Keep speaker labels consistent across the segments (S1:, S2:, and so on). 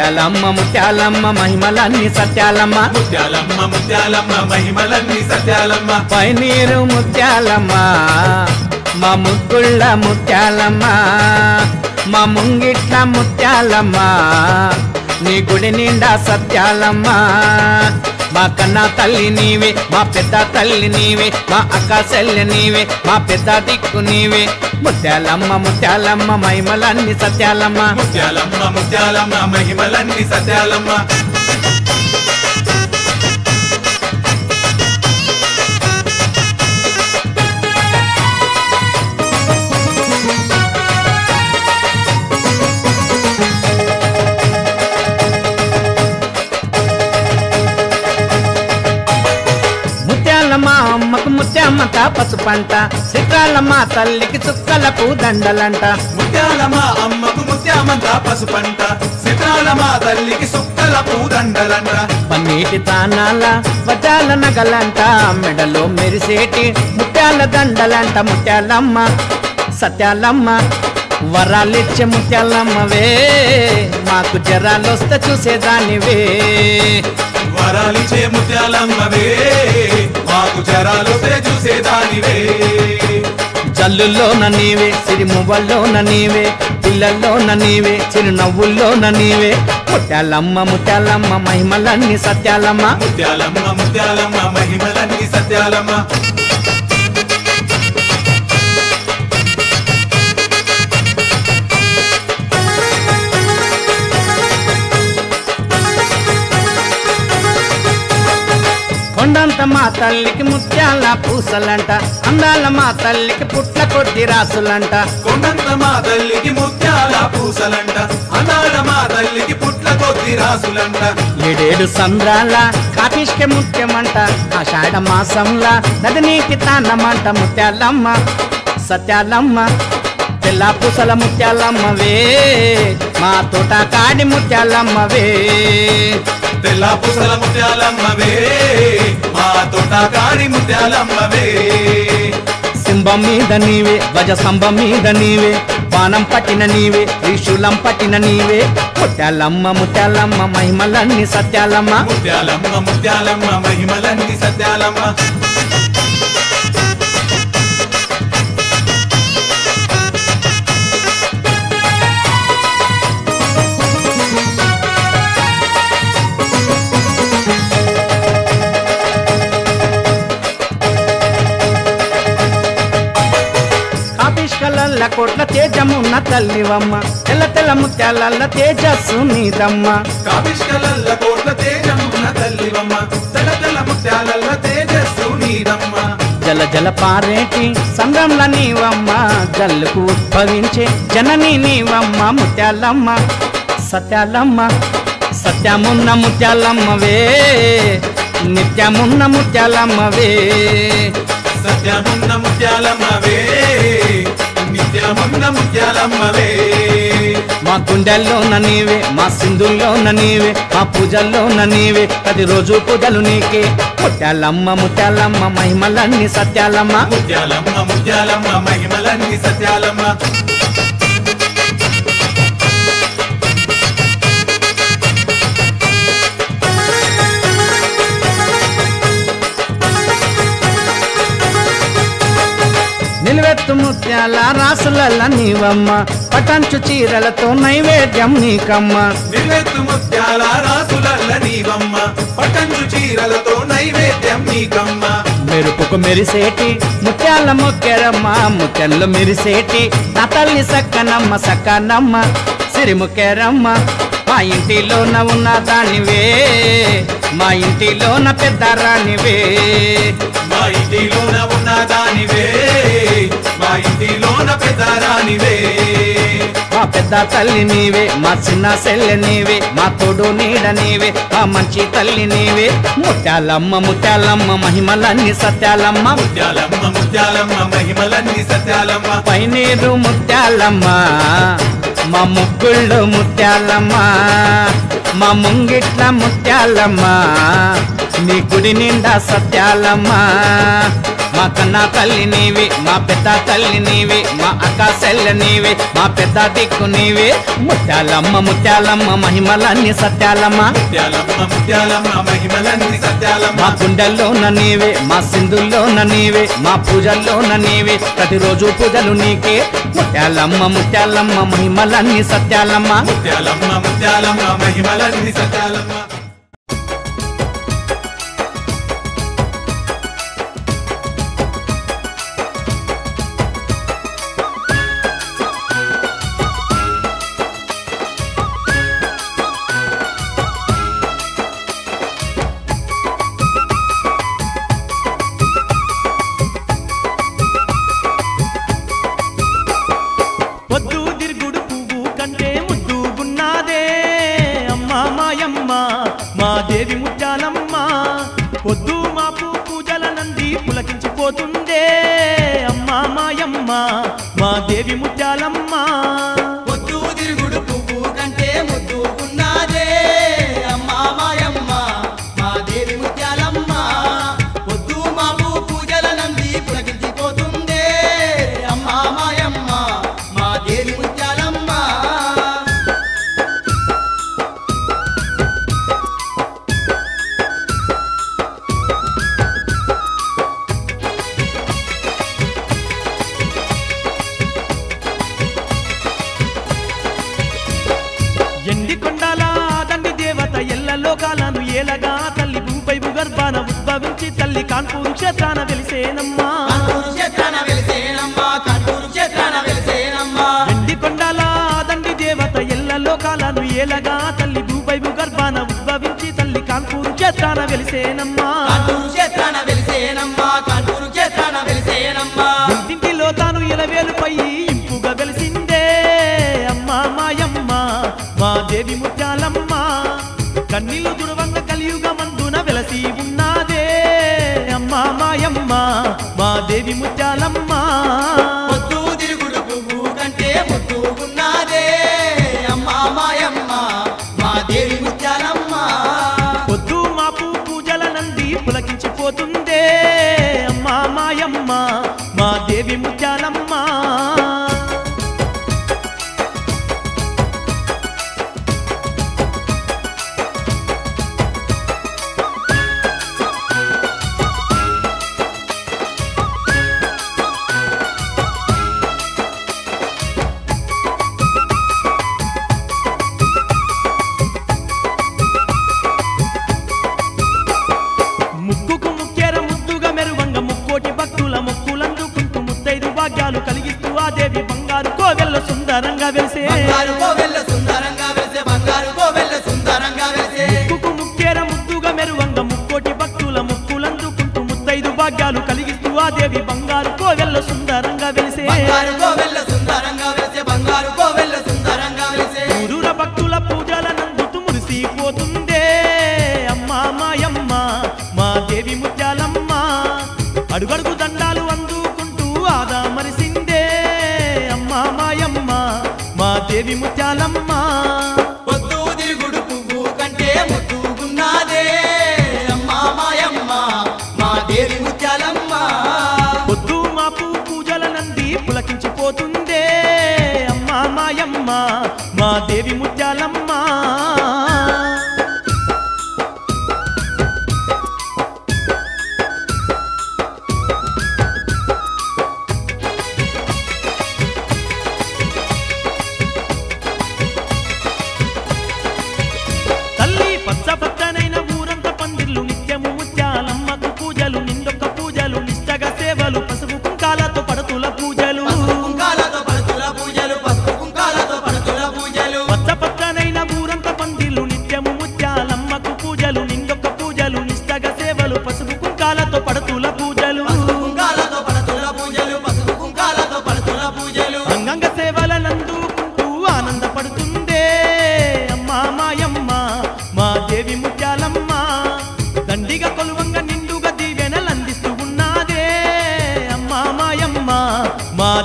S1: ముత్యాలమ్మ ముత్యాలమ్మ మహిమలన్నీ సత్యాలమ్మ
S2: ముత్యాలమ్మ ముత్యాలమ్మ మహిమలన్నీ సత్యాలమ్మ
S1: పైనీరు ముత్యాలమ్మ మా ముగ్గుళ్ళ ముత్యాలమ్మ మా ముంగిట్ల ముత్యాలమ్మ నీ గుడి నిండా సత్యాలమ్మ మా కన్నా తల్లి నీవే మా పెద్ద తల్లి నీవే మా అక్క చెల్లి నీవే మా పెద్ద దిక్కు నీవే ముత్యాలమ్మ ముత్యాలమ్మ మహిమలన్నీ సత్యాలమ్మ
S2: ముత్యాలమ్మ ముత్యాలమ్మ మహిమలన్నీ సత్యాలమ్మ
S1: ముత్యాలమ్మ అమ్మకు ముత్యామ్మక పసుపంట చిత్రాలమ్మ తల్లికి చుక్కలకు దండలంట
S2: ముత్యాలమ్మ అమ్మకు ముత్యామంత పసుపంట చిత్రాలమ్మ తల్లికి సుక్కల పూదండలంట
S1: పన్నీటి తానాల వజాల నగలంట మెడలో మెరిసేటి ముత్యాల దండలంట ముత్యాలమ్మ సత్యాలమ్మ వరాలిచ్చే ముత్యాలమ్మవే మాకు జరాలొస్తే చూసేదానివే
S2: వరాలిచ్చే ముత్యాలమ్మవే మాకు జరాలొస్తే చూసేదానివే
S1: జల్లుల్లోన నీవే సిరిమువ్వల్లోన నీవే పిల్లల్లోన నీవే చిరునవ్వుల్లోన నీవే ముత్యాలమ్మ ముత్యాలమ్మ మహిమలన్నీ సత్యాలమ్మ
S2: ముత్యాలమ్మ ముత్యాలమ్మ మహిమలన్నీ సత్యాలమ్మ
S1: కొండంత మా తల్లికి ముత్యాల పూసలంట అందాల మా తల్లికి పుట్ల కొద్ది రాసులంట
S2: కొండంత మా తల్లికి ముత్యాల పూసలంట అనాడ మా తల్లికి పుట్ల కొద్ది రాసులంట
S1: ఏడేడు సంద్రాల కాపిష్క ముత్యమంట ఆషాఢ మాసంలా నదినీకి తానమంట ముత్యాలమ్మ సత్యాలమ్మ తెల్ల పూసల ముత్యాలమ్మవే మా తోట కాడి ముత్యాలమ్మవే
S2: తెల్ల పూసల ముత్యాలమ్మవే మా తోట కాడి ముత్యాలమ్మవే
S1: సింబం మీద నీవే గజ స్తంభం మీద నీవే బాణం పట్టిన నీవే త్రిశూలం పట్టిన నీవే ముత్యాలమ్మ ముత్యాలమ్మ మహిమలన్నీ సత్యాలమ్మ
S2: ముత్యాలమ్మ ముత్యాలమ్మ మహిమలన్నీ సత్యాలమ్మ
S1: కాపిష్కలల్ల కోట్ల తేజమున్న తల్లివమ్మ తెల్ల తెల్ల ముత్యాలల్ల తేజస్సు నీదమ్మ
S2: కాపిష్కలల్ల కోట్ల తేజమున్న తల్లివమ్మ తెల్ల తెల్ల ముత్యాలల్ల తేజస్సు నీదమ్మ
S1: జల జల పారేటి సంద్రంల నీవమ్మ జల్లుకు ఉద్భవించే జనని నీవమ్మ ముత్యాలమ్మ సత్యాలమ్మ సత్యమున్న ముత్యాలమ్మవే నిత్యమున్న ముత్యాలమ్మవే
S2: సత్యమున్న ముత్యాలమ్మవే నిత్యమున్న ముత్యాలమ్మవే
S1: మా గుండెల్లోన నీవే మా సింధుల్లోన నీవే మా పూజల్లోన నీవే ప్రతిరోజు పూజలు నీకే ముత్యాలమ్మ ముత్యాలమ్మ మహిమలన్నీ సత్యాలమ్మ
S2: ముత్యాలమ్మ ముత్యాలమ్మ మహిమలన్నీ సత్యాలమ్మ
S1: నిలువెత్తు ముత్యాల రాసులల్ల నీవమ్మ పటంచు చీరలతో నైవేద్యం నీకమ్మ
S2: నిలువెత్తు ముత్యాల రాసులల్ల నీవమ్మ పటంచు చీరలతో నైవేద్యం నీకమ్మ
S1: మెరుపుకు మెరిసేటి ముత్యాల మొక్కెరమ్మ ముత్యంలో మెరిసేటి నా తల్లి సక్కనమ్మ సక్కనమ్మ సిరిముక్కెరమ్మ మా ఇంటిలోన ఉన్న దానివే మా ఇంటిలోన పెద్ద రానివే
S2: మా ఇంటిలోన ఉన్న దానివే మా ఇంటిలోన పెద్ద రానివే
S1: మా పెద్ద తల్లి నీవే మా చిన్న చెల్లె నీవే మా తోడు నీడ నీవే మా మంచి తల్లి నీవే ముత్యాలమ్మ ముత్యాలమ్మ మహిమలన్నీ సత్యాలమ్మ
S2: ముత్యాలమ్మ ముత్యాలమ్మ మహిమలన్నీ సత్యాలమ్మ
S1: పైనీరు ముత్యాలమ్మ మా ముగ్గుళ్ళు ముత్యాలమ్మ మా ముంగిట్ల ముత్యాలమ్మ నీ గుడి నిండా సత్యాలమ్మ మా కన్నా తల్లి నీవే మా పెద్ద తల్లి నీవే మా అక్క చెల్లె నీవే మా పెద్ద దిక్కు నీవే ముత్యాలమ్మ ముత్యాలమ్మ మహిమలన్నీ సత్యాలమ్మ
S2: ముత్యాలమ్మ ముత్యాలమ్మ మహిమలన్నీ సత్యాలమ్మ
S1: మా గుండెల్లోన నీవే మా సింధుల్లోన నీవే మా పూజల్లోన నీవే ప్రతిరోజు పూజలు నీకే ముత్యాలమ్మ ముత్యాలమ్మ మహిమలన్నీ సత్యాలమ్మ
S2: ముత్యాలమ్మ ముత్యాలమ్మ మహిమలన్నీ సత్యాలమ్మ
S3: దేవి ముత్యాలమ్మ పొద్దు మాపు పూజల నంది పులకించిపోతుందే అమ్మా మాయమ్మ మా దేవి ముత్యాలమ్మ
S4: పొద్దు తిరుగుడు పువ్వు కంటే ముద్దుకున్నాదే అమ్మా మాయమ్మ మా దేవి ముత్యాలమ్మ పొద్దు మాపు పూజల నంది పులకించిపోతుందే అమ్మా మాయమ్మ మా దేవి ముత్యాలమ్మ
S3: లోకాలను ఏలగా తల్లి భూపై భూగర్భాన ఉద్భవించి తల్లి కాన్పూరు క్షేత్రాన వెలిసేనమ్మా ఎండి కొండల దండి దేవత ఎల్ల లోకాలను ఏలగా తల్లి భూపై భూగర్భాన ఉద్భవించి తల్లి కాన్పూరు క్షేత్రాన వెలిసేనమ్మా ఇంటింటిలో తాను ఇలవేలుపై ఇంపుగా వెలిసిందే అమ్మా మాయమ్మ మా దేవి ముత్యాలమ్మ కన్నీళ్లు దురవంగ కలియుగ మందున వెలసి ఉన్నాదే అమ్మా మాయమ్మ మా దేవి ముత్యాలమ్మ
S4: పొద్దు తిరుగుడు పువ్వు కంటే ముద్దుకున్నాదే అమ్మా మాయమ్మ మా దేవి ముత్యాలమ్మ
S3: పొద్దు మాపు పూజల నంది పులకించిపోతుందే అమ్మా మాయమ్మ మా దేవి ముత్యాలమ్మ కలిగిస్తూ ఆ దేవి బంగారు కోవెల్ల సుందరంగా వెలిసే ముక్కుకు ముక్కేర ముద్దుగా మెరువంగ ముక్కోటి భక్తుల ముక్కులందుకుంటూ ముత్తైదు భాగ్యాలు కలిగిస్తూ ఆ దేవి బంగారు కోవెల్ల సుందరంగా వెలిసే ఊరూర భక్తుల పూజల నందుతూ మురిసిపోతుందే అమ్మా మాయమ్మ మా దేవి ముత్యాలమ్మ అడుగడుగు దండాలు అందుకుంటూ ఆదా మరిసిందే అమ్మా మాయమ్మ మా దేవి ముత్యాలమ్మ
S4: పొద్దు తిరుగుడు పువ్వు కంటే ముద్దుకున్నాదే అమ్మా మాయమ్మ మా దేవి ముత్యాలమ్మ
S3: పొద్దు మాపు పూజల నంది పులకించిపోతుందే అమ్మా మాయమ్మ మా దేవి ముత్యాలమ్మ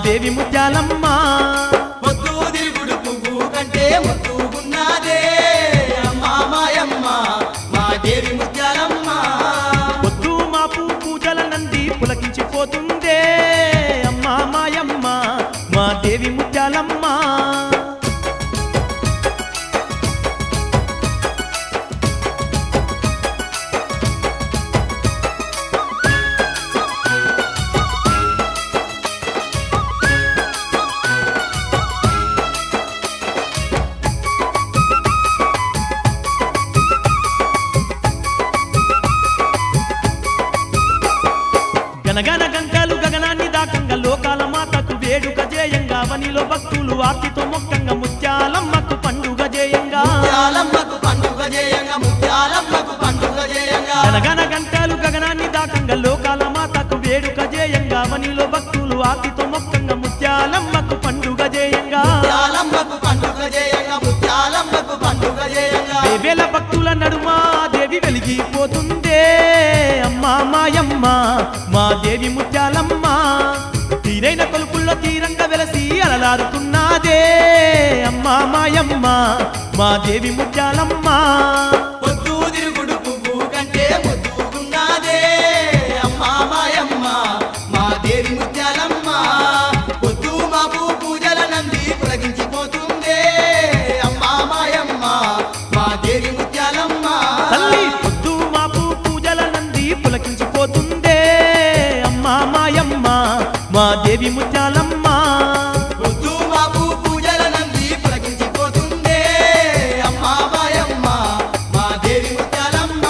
S3: దేవి ముత్యాలమ్మ
S4: పొద్దు తిరుగుడు పువ్వు కంటే ముద్దుకున్నాదే అమ్మా మాయమ్మ మా దేవి ముత్యాలమ్మ
S3: పొద్దు మాపు పూజల నంది పులకించిపోతుంది గనగన గంటలు గగనాన్ని దాకంగా లోకాల మాతకు వేడుక జేయంగా అవనిలో భక్తులు ఆర్తితో మొక్కంగా ముత్యాలమ్మకు పండుగ జేయంగా
S4: ముత్యాలమ్మకు పండుగ జేయంగా ముత్యాలమ్మకు పండుగ జేయంగా
S3: గనగన గంటలు గగనాన్ని దాకంగా లోకాల మాతకు వేడుక జేయంగా అవనిలో భక్తులు ఆర్తితో మొక్కంగా ముత్యాలమ్మకు పండుగ జేయంగా
S4: ముత్యాలమ్మకు పండుగ జేయంగా ముత్యాలమ్మకు పండుగ జేయంగా
S3: వేవేల భక్తుల నడుమ దేవి వెలిగిపోతుందే అమ్మా మాయమ్మ మా దేవి ముత్యాలమ్మ తీరైన కొలుపుల్లో తీరంగా వెలసి అలలారుతున్నదే అమ్మా మాయమ్మ మా దేవి ముత్యాలమ్మ
S4: పొద్దు తిరుగుడు పువ్వు కంటే ముద్దుగున్నదే అమ్మా మాయమ్మ మా దేవి ముత్యాలమ్మ పొద్దు మాపు పూజల నంది పులగించిపోతుందే అమ్మా మాయమ్మ మా దేవి ముత్యాలమ్మ
S3: తల్లి పొద్దు మాపు పూజల నంది పులకించిపోతుందే అమ్మా మాయమ్మ మా దేవి ముత్యాలమ్మ
S4: పొద్దు మాపు పూజల నంది పులగించిపోతుందే అమ్మా మాయమ్మ మా దేవి ముత్యాలమ్మ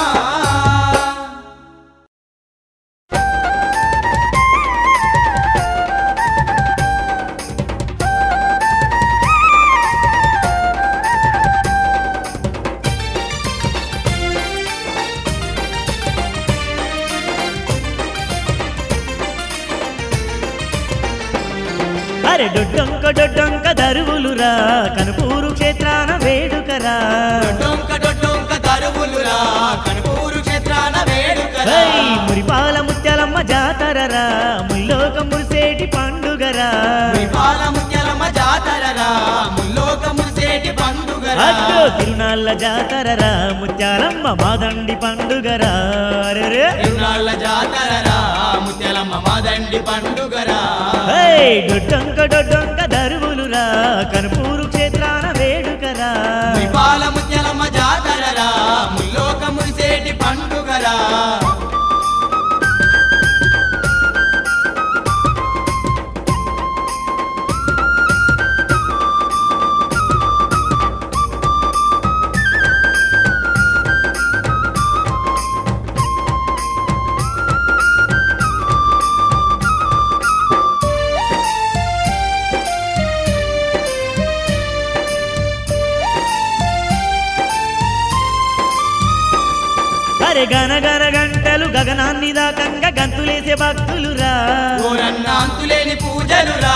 S3: అరే డొడ్డొంక దరువులురా కనుపూరు క్షేత్రాన వేడుకరా
S4: డొంక దరువులురా కనుపూరు క్షేత్రాన వేడుకరా
S3: మురిపాల ముత్యాలమ్మ జాతరరా ముల్లోక మురిసేటి పండుగరా
S4: విపాల ముత్యాలమ్మ జాతరరా ముల్లోక మురిసేటి పండుగరా
S3: అడ్డో తిరునాళ్ళ జాతరరా ముత్యాలమ్మ మాదండి పండుగరా అరెరే
S4: తిరునాళ్ళ జాతరరా ముత్యాలమ్మ మాదండి పండుగరా
S3: డొడ్డొంక దరువులురా కనుపూరు క్షేత్రాన వేడుకరా
S4: విపాల ముత్యాలమ్మ జాతరరా ముల్లోక మురిసేటి పండుగరా
S3: అరే గనగన గంటలు గగనాన్ని దాకంగా గంతులేసే భక్తులురా
S4: ఓరన్న అంతులేని పూజలురా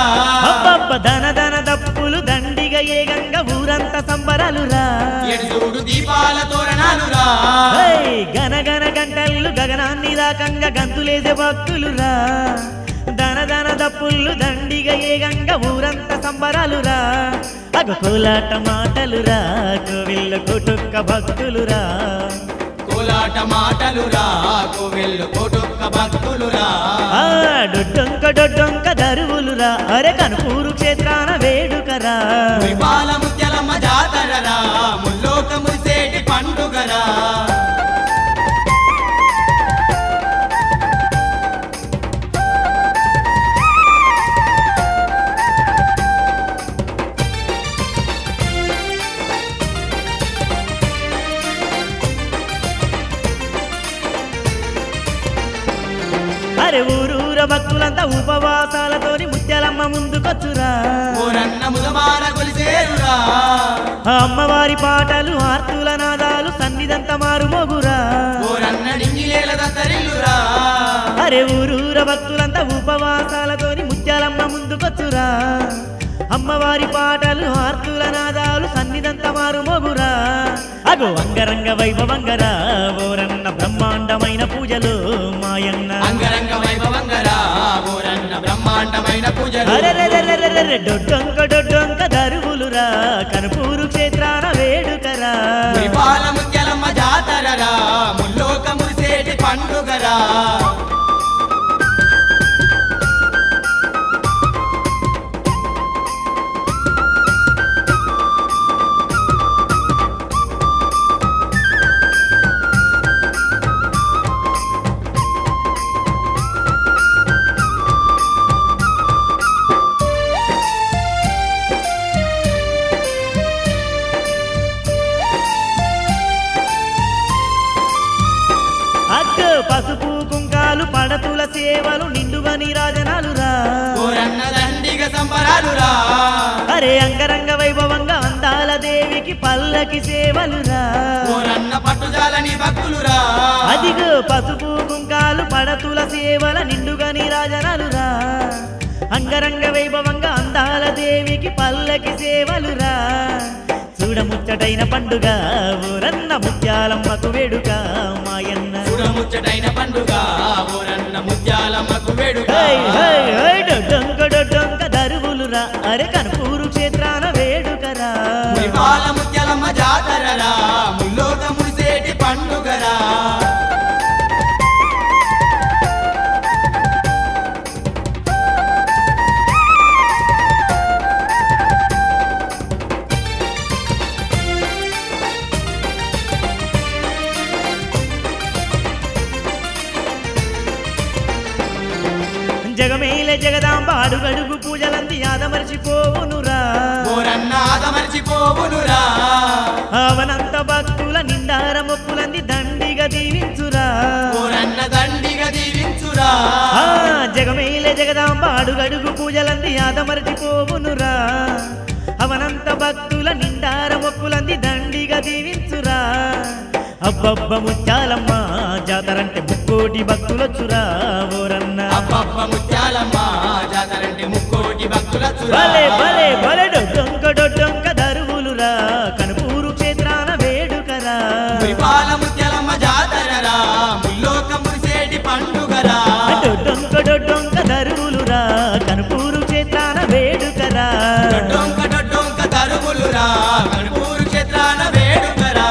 S3: అబ్బబ్బ ధన దప్పులు దండిగా ఏగంగా ఊరంతా సంబరాలురా
S4: ఎడుచూడు దీపాల తోరణాలురా
S3: గనగన గంటలు గగనాన్ని దాకంగా గంతులేసే భక్తులురా ధన దప్పులు దండిగా ఏగంగా ఊరంతా సంబరాలురా అగ కోలాట మాటలురా కోవిల్ల కొటుక్క భక్తులురా
S4: కోలాట మాటలురా కోవెల్లు కోటొక్క భక్తులురా
S3: డొడ్డొంక దరువులురా అరే కనుపూరు క్షేత్రాన వేడుకరా
S4: విపాల ముత్యాలమ్మ జాతరరా ముల్లోక మురిసేటి పండుగరా
S3: అరే ఊరూర భక్తులంతా ఉపవాసాలతోని ముత్యాలమ్మ ముందుకొచ్చురా
S4: ఓరన్న ముదమార కొలిసేరురా
S3: ఆ అమ్మవారి పాటలు ఆర్తుల నాదాలు సన్నిధంత మారు మోగురా
S4: ఓరన్న నింగిలేల దత్తరిల్లురా
S3: అరే ఊరూర భక్తులంతా ఉపవాసాలతోని ముత్యాలమ్మ ముందుకొచ్చురా అమ్మవారి పాటలు ఆర్తుల నాదాలు సన్నిధంత మారు మోగురా అగో అంగరంగ వైభవంగరా ఓరన్న బ్రహ్మాండమైన పూజలు మాయన్న
S4: అంగరంగ వైభవంగరా ఓరన్న బ్రహ్మాండమైన పూజలు
S3: అరెరెరెరెరెరె డొడ్డొంక దరువులురా కనుపూరు క్షేత్రాన వేడుకరా
S4: విపాల ముత్యాలమ్మ జాతరరా ముల్లోక మురిసేటి పండుగరా
S3: సేవలు నిండుగా నీరాజనాలురా
S4: ఓరన్న దండిగ సంబరాలురా
S3: అరే అంగరంగ వైభవంగా అందాల దేవికి పల్లకి సేవలురా
S4: ఓరన్న పట్టుజాలని భక్తులురా
S3: అదిగో పసుపు కుంకాలు పడతుల సేవల నిండుగా నీరాజనాలురా అంగరంగ వైభవంగా అందాల దేవికి పల్లకి సేవలురా చూడముచ్చటైన పండుగ ఊరన్న ముత్యాలమ్మకు వేడుక మాయన్న
S4: చూడముచ్చటైన పండుగ ఓరన్న ముత్యాలమ్మకు వేడుక
S3: డొంక డొంక దరువులురా అరే కనుపూరు క్షేత్రాన వేడుకరా
S4: మురిపాల ముత్యాలమ్మ జాతరరా ముల్లోక మురిసేటి పండుగరా
S3: జగమేలే జగదాంబ అడుగడుగు పూజలంది ఆదమర్చిపోవునురా
S4: ఓరన్న ఆదమర్చిపోవునురా
S3: అవనంత భక్తుల నిండార మొక్కులంది దండిగా దీవించురా
S4: ఓరన్న దండిగా దీవించురా
S3: జగమేలే జగదాంబ అడుగడుగు పూజలంది ఆదమర్చిపోవునురా అవనంత భక్తుల నిండార మొక్కులంది దండిగా దీవించురా అబ్బబ్బ ముత్యాలమ్మ జాతరంటే ముక్కోటి భక్తులొచ్చురా ఓరన్న
S4: అబ్బబ్బ ముత్యాలమ్మ జాతరంటే ముక్కోటి భక్తులొచ్చురా
S3: భలే భలే భలే డొంక దరువులురా కనుపూరు క్షేత్రాన వేడుకరా
S4: మురిపాల ముత్యాలమ్మ జాతరరా ముల్లోక మురిసేటి పండుగరా
S3: డొంక దరువులురా కనుపూరు క్షేత్రాన వేడుకరా
S4: డొంక దరువులురా కనుపూరు క్షేత్రాన వేడుకరా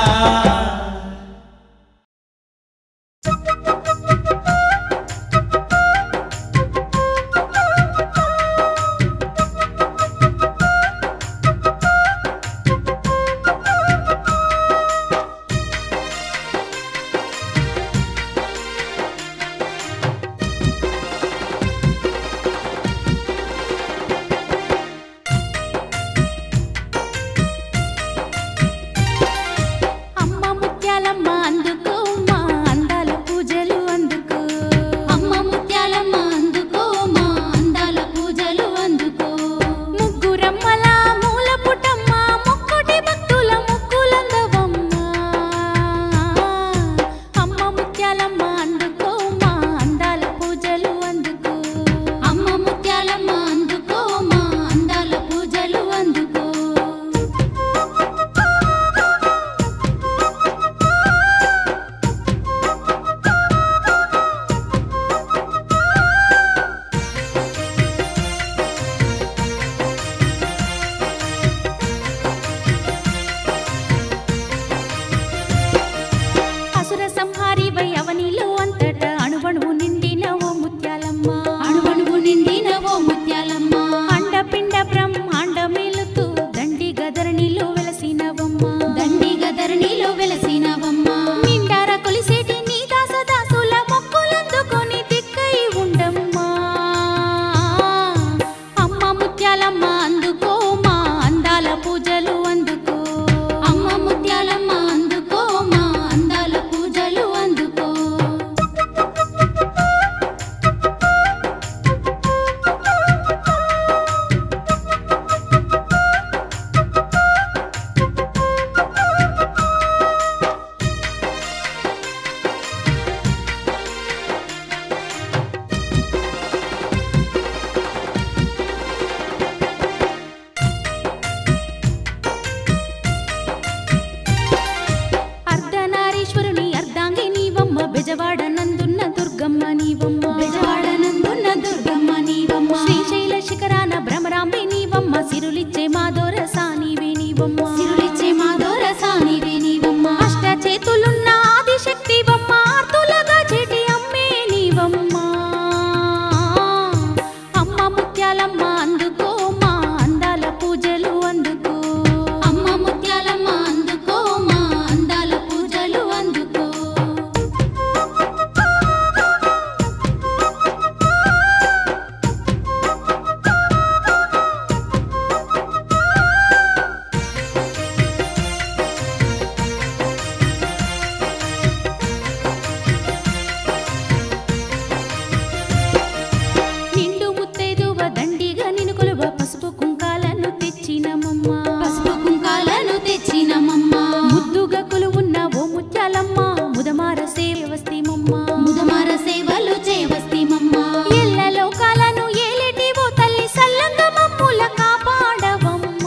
S5: ముదమార సేవస్తిమమ్మ ముదమార సేవలు చేవస్తిమమ్మ ఎల్ల లోకాలను ఏలేటివో తల్లి సల్లంగా మమ్ముల కాపాడవమ్మ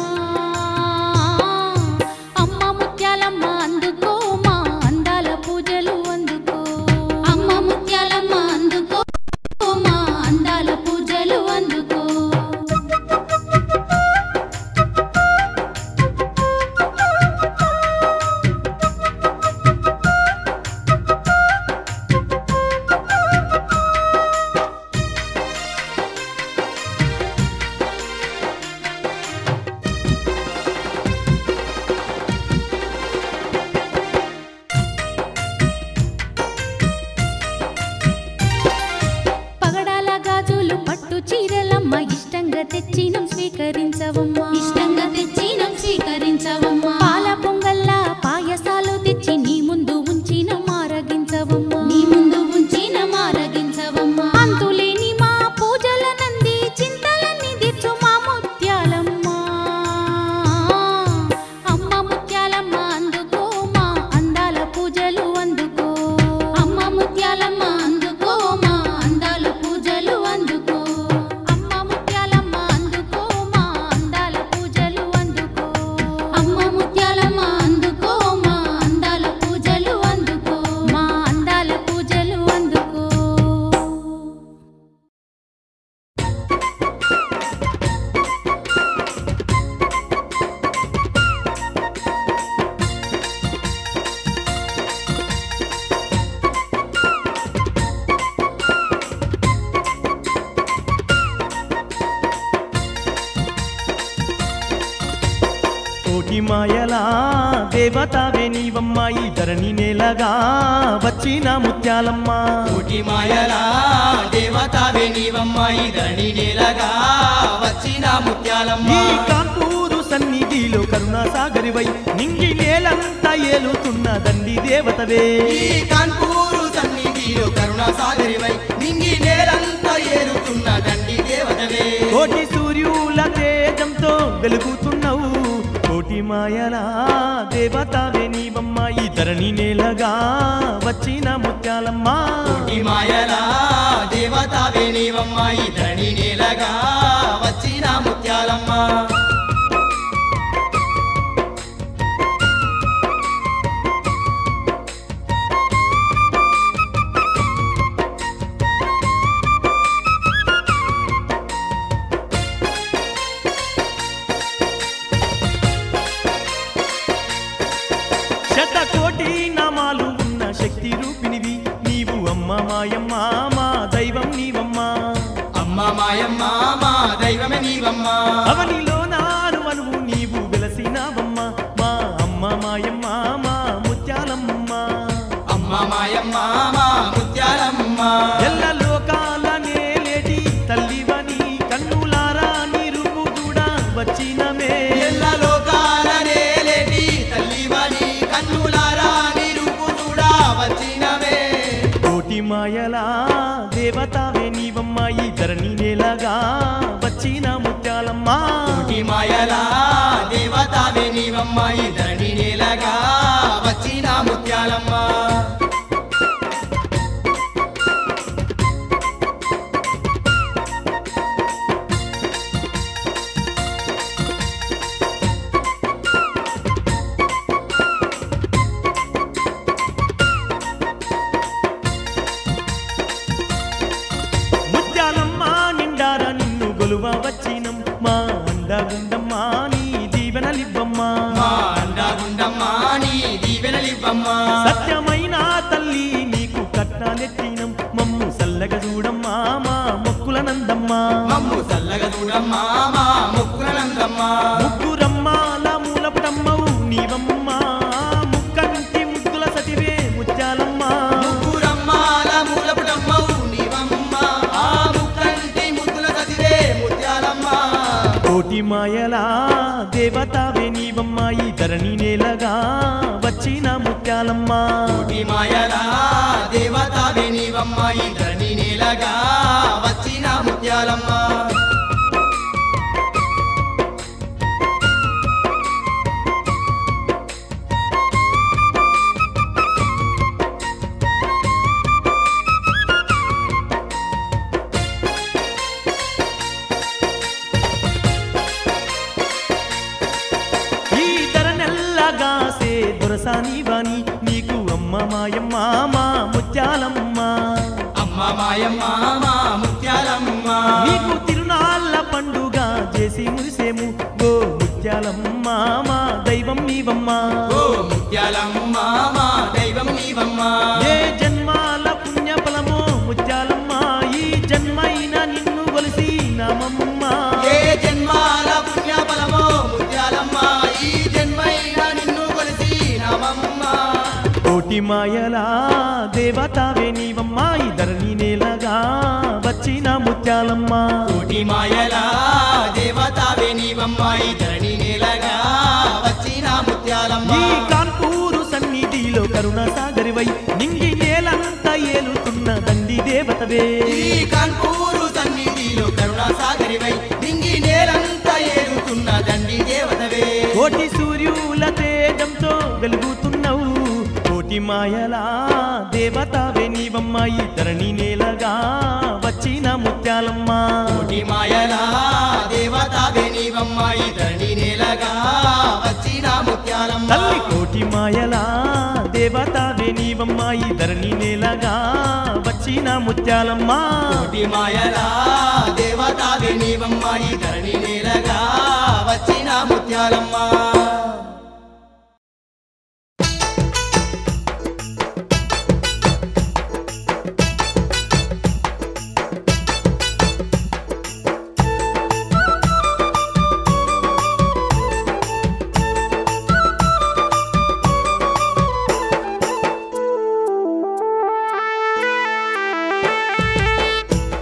S5: అమ్మ ముత్యాలమ్మ అందుకో మా అందాల పూజలు అందుకో అమ్మ ముత్యాలమ్మ అందుకో మా అందాల పూజలు అందుకో పగడాల గాజులు పట్టు చీరలమ్మ ఇష్టంగా తెచ్చినం స్వీకరించవమ్మ ఇష్టంగా తెచ్చినం స్వీకరించవమ్మ పాల పొంగల్లా పాయసాలు తెచ్చి నీ ముందు ఉంచిన మారగించవమ్మ నీ ముందు ఉంచిన మారగించవమ్మ అంతులేని మా పూజల నంది చింతలన్నీ తీర్చు మా ముత్యాలమ్మ అమ్మ ముత్యాలమ్మ అందుకో మా అందాల పూజలు అందుకో అమ్మ ముత్యాలమ్మ అందుకో మా అందాల పూజలు అందుకో అమ్మ ముత్యాలమ్మ అందుకో మా అందాల పూజలు అందుకో అమ్మ ముత్యాలమ్మ అందుకో మా అందాల పూజలు అందుకో మా అందాల పూజలు అందుకో
S3: కోటి మాయలా దేవతావే నీవమ్మ ఈ ధరణి నేలగా వచ్చిన ముత్యాలమ్మ
S4: కోటి మాయలా దేవతావే నీవమ్మ ఈ ధరణి నేలగా వచ్చిన ముత్యాలమ్మ
S3: ఈ కాంపూరు సన్నిధిలో కరుణా సాగరివై నింగి నేలంతా ఏలుతున్న దండి దేవతవే
S4: ఈ కాన్పూరు సన్నిధిలో కరుణా సాగరివై నింగి నేలంతా ఏరుతున్న దండి దేవతవే
S3: కోటి సూర్యుల తేజంతో వెలుగుతున్నావు కోటి మాయలా దేవతావే నీవమ్మ ఈ ధరణి నేలగా వచ్చిన ముత్యాలమ్మ
S4: కోటి మాయలా దేవతావే నీవమ్మ ఈ ధరణి నేలగా వచ్చిన ముత్యాలమ్మ
S3: శతకోటి నామాలు ఉన్న శక్తి రూపినివి నీవు అమ్మ మాయమ్మ మా దైవం నీవమ్మ
S4: అమ్మ మాయమ్మ మా దైవమే నీవమ్మ
S3: అవనిలో నానువనువు నీవు వెలసినావమ్మ మా అమ్మ మాయమ్మ మా ముత్యాలమ్మ
S4: అమ్మ మాయమ్మ మా ముత్యాలమ్మ
S3: ఎల్ల లోకాల నేలేటి తల్లివని కన్నులారా నీ రూపు చూడ వచ్చినమే
S4: ఎల్ల లోకాల నేలేటి తల్లివని కన్నులారా నీ రూపు చూడా వచ్చినవే
S3: కోటి మాయలా దేవతావే నీవమ్మ ఈ ధరణి నేలగా వచ్చిన ముత్యాలమ్మ
S4: కోటి మాయలా దేవతావే నీవమ్మ ఈ ధరణి నేలగా వచ్చిన ముత్యాలమ్మ
S3: ముత్యాలమ్మ నిండారా నిన్ను గొలువ వచ్చినం మా అండగుండమ్మ నీ దీవెనలివ్వమ్మ
S4: మా అండగుండమ్మ నీ దీవెనలివ్వమ్మ
S3: సత్యమైన తల్లి నీకు కట్నాలెట్టినం మమ్ము సల్లగ చూడమ్మా మా మొక్కుల నందమ్మ
S4: మమ్ము చల్లగా చూడమ్మ మా ముక్కులనందమ్మ
S3: ముగ్గురమ్మాల మూలపుటమ్మవు నీవమ్మ ముక్కంటి ముద్దుల సతివే ముత్యాలమ్మ
S4: ముగ్గురమ్మాల మూలపుటమ్మవు నీవమ్మ ఆ ముక్కంటి ముద్దుల చదివే ముత్యాలమ్మ
S3: కోటి మాయలా దేవతావే నీవమ్మ ఈ ధరణి నేలగా వచ్చిన ముత్యాలమ్మ
S4: కోటి మాయలా దేవతావే నీవమ్మ ఈ ధరణి నేలగా వచ్చిన ముత్యాలమ్మ
S3: మా ముత్యాలమ్మ
S4: అమ్మ మాయమ్మ మా ముత్యాలమ్మ
S3: నీకు తిరునాళ్ళ పండుగ చేసి మురిసేము ఓ ముత్యాలమ్మ మా దైవం నీవమ్మ
S4: ఓ ముత్యాలమ్మ మా దైవం నీవమ్మ
S3: ఏ జన్మాల పుణ్య ఫలమో ముత్యాలమ్మ ఈ జన్మైన నిన్ను కొలిసి నామమ్మ
S4: ఏ జన్మాల పుణ్య ఫలమో ముత్యాలమ్మ ఈ జన్మైన నిన్ను కొలిసి నామమ్మ
S3: కోటి మాయలా దేవతావే నీవమ్మ ఈ ధరణి నేలగా వచ్చిన ముత్యాలమ్మ
S4: కోటి మాయలా దేవతావే నీవమ్మ ఈ ధరణి నేలగా వచ్చిన ముత్యాలమ్మ
S3: ఈ కాన్పూరు సన్నిధిలో కరుణ సాగరివై నింగి నేలంతా ఏలుతున్న దండి దేవతవే
S4: ఈ కాన్పూరు సన్నిధిలో కరుణా సాగరివై నింగి నేలంతా ఏలుతున్న దండి దేవతవే
S3: కోటి సూర్యుల తేజంతో వెలుగుతున్నావు కోటి మాయలా దేవతావే నీవమ్మ ఈ ధరణి నేలగా వచ్చిన ముత్యాలమ్మ
S4: కోటి మాయలా దేవతావే నీవమ్మ ఈ ధరణి నేలగా వచ్చిన ముత్యాలమ్మ
S3: తల్లి కోటి మాయలా దేవతావే నీవమ్మ ఈ ధరణి నేలగా వచ్చిన ముత్యాలమ్మ
S4: కోటి మాయలా దేవతావే నీవమ్మ ఈ ధరణి నేలగా వచ్చిన ముత్యాలమ్మ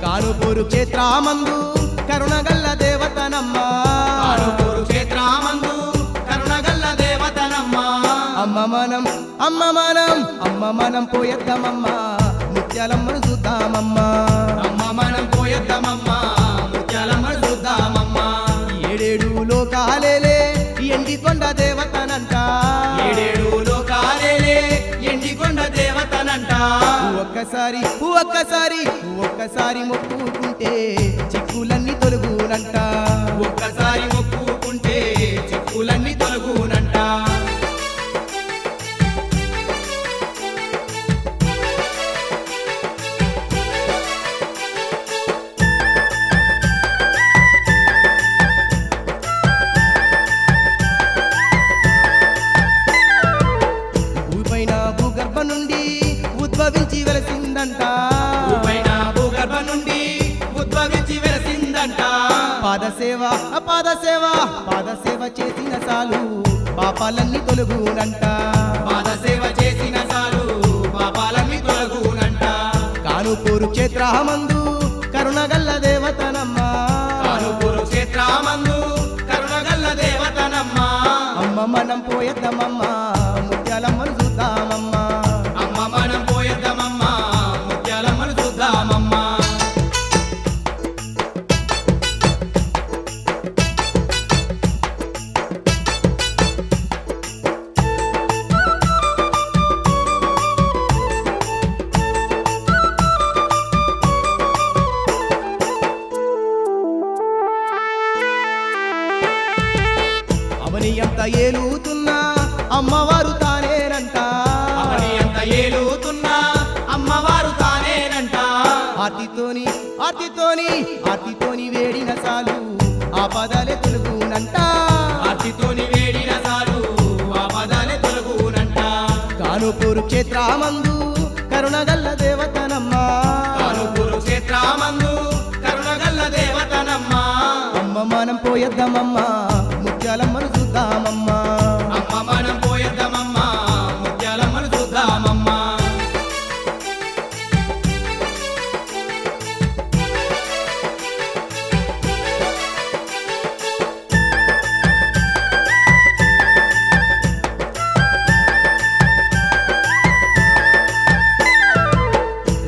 S4: కానుపూరు క్షేత్రమందు కరుణగల్ల దేవతనమ్మ కానుపూరు క్షేత్రమందు కరుణగల్ల దేవతనమ్మ అమ్మ మనం పోయొద్దమమ్మ ముత్యాలమ్మను చూద్దామమ్మ అమ్మ మనం పోయొద్దమమ్మ ముత్యాలమ్మను చూద్దామమ్మ ఏడేడు లోకాలేలే ఎండికొండ దేవతనంట ఏడేడు లోకాలేలే ఎండికొండ దేవతనంట ఒక్కసారి మొక్కుకుంటే చిక్కులన్నీ తొలగునంట ఒక్కసారి మొక్కుకుంటే చిక్కులన్నీ తొలగునంట భూపైన భూగర్భ నుండి ఉద్భవించి వెలసిందంట భూపైన భూగర్భ నుండి ఉద్భవించి వెలసిందంట పాదసేవ చేసిన సాలు పాపాలన్నీ తొలగునంట పాదసేవ చేసిన సాలు పాపాలన్నీ తొలగునంట కానుపూరు క్షేత్రమందు కరుణగల్ల దేవతనమ్మ కానుపూరు క్షేత్రమందు కరుణగల్ల దేవతనమ్మ అమ్మ మనం పోయొద్దమమ్మ ముత్యాలమ్మను చూద్దామమ్మ అమ్మ మనం పోయొద్దమమ్మ ముత్యాలమ్మను చూద్దామమ్మ అవని ఎంత ఏలుతున్నా అమ్మవారు తానేనంట అవని ఎంత ఏలుతున్నా అమ్మవారు తానేనంట ఆర్తితోని వేడిన సాలు ఆ పదాలే తొలగునంట ఆర్తితోని వేడిన సాలు ఆ పదాలే తొలగునంట కానుపూరు క్షేత్రమందు కరుణగల్ల దేవతనమ్మ కానుపూరు క్షేత్రమందు కరుణగల్ల దేవతనమ్మ అమ్మ మనం పోయొద్దమమ్మ ముత్యాలమ్మను చూద్దామమ్మ అమ్మ మనం పోయొద్దమమ్మ ముత్యాలమ్మను చూద్దామమ్మ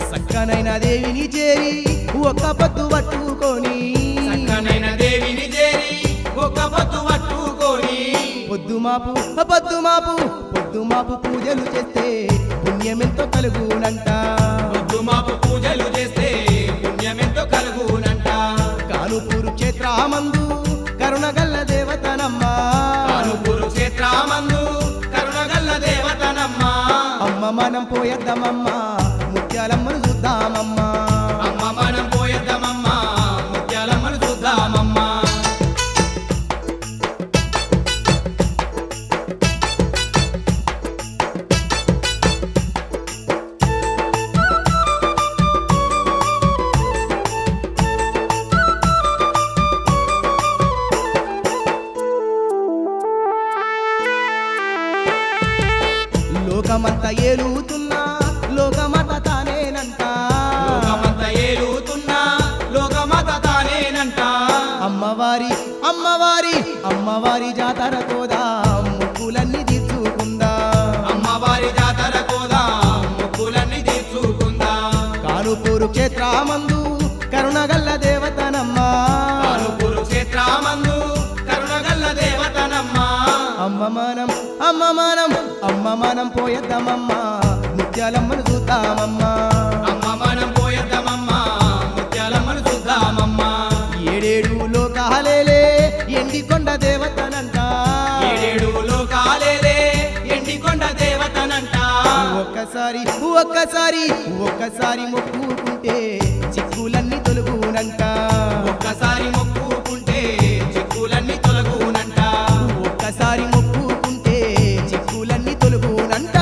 S4: సక్కనైన దేవిని చేరి ఒక్క పొద్దు పట్టుకొని సక్కనైన దేవిని చేరి ఒక్క పొద్దు పట్టుకొని పొద్దుమాపు పూజలు చేస్తే పుణ్యమెంతో కలుగునంట పొద్దుమాపు పూజలు చేస్తే పుణ్యమెంతో కలుగునంట కానుపూరు క్షేత్రమందు కరుణగల్ల దేవతనమ్మ కానుపూరు క్షేత్రమందు కరుణగల్ల దేవతనమ్మ అమ్మ మనం
S6: పోయొద్దమమ్మా ముత్యాలమ్మను చూద్దామమ్మా
S4: అమ్మ మనం పోయేద్దామమ్మా ముత్యాలమ్మను చూద్దామమ్మా
S6: లోకమంతా ఏలుతున్నా లోకమాత తానేనంట
S4: లోకమంతా ఏలుతున్నా లోకమాత తానేనంట
S6: అమ్మవారి అమ్మవారి అమ్మవారి జాతర కోదా ముక్కులన్నీ తీర్చుకుందా
S4: అమ్మవారి జాతర కోదా ముక్కులన్నీ తీర్చుకుందా
S6: కానుపూరు క్షేత్రమందు కరుణగల్ల దేవతనమ్మా
S4: కురుక్షేత్రమందు కరుణగల్ల దేవతనమ్మా
S6: అమ్మ మనం పోయొద్దమమ్మా ముత్యాలమ్మను చూద్దామమ్మా
S4: అమ్మ మనం పోయేద్దామమ్మా ముత్యాలమ్మను చూద్దామమ్మా
S6: ఏడేడు లోకాలేలే ఎండికొండ దేవతనంట
S4: ఏడేడు లోకాలేలే ఎండికొండ దేవతనంట
S6: ఒక్కసారి ఒక్కసారి ఒక్కసారి మొక్కుకుంటే చిక్కులన్నీ తొలుగునంట
S4: ఒక్కసారి మొక్కుకుంటే చిక్కులన్నీ తొలగునంట
S6: ఒక్కసారి మొక్కుకుంటే చిక్కులన్నీ తొలుగునంట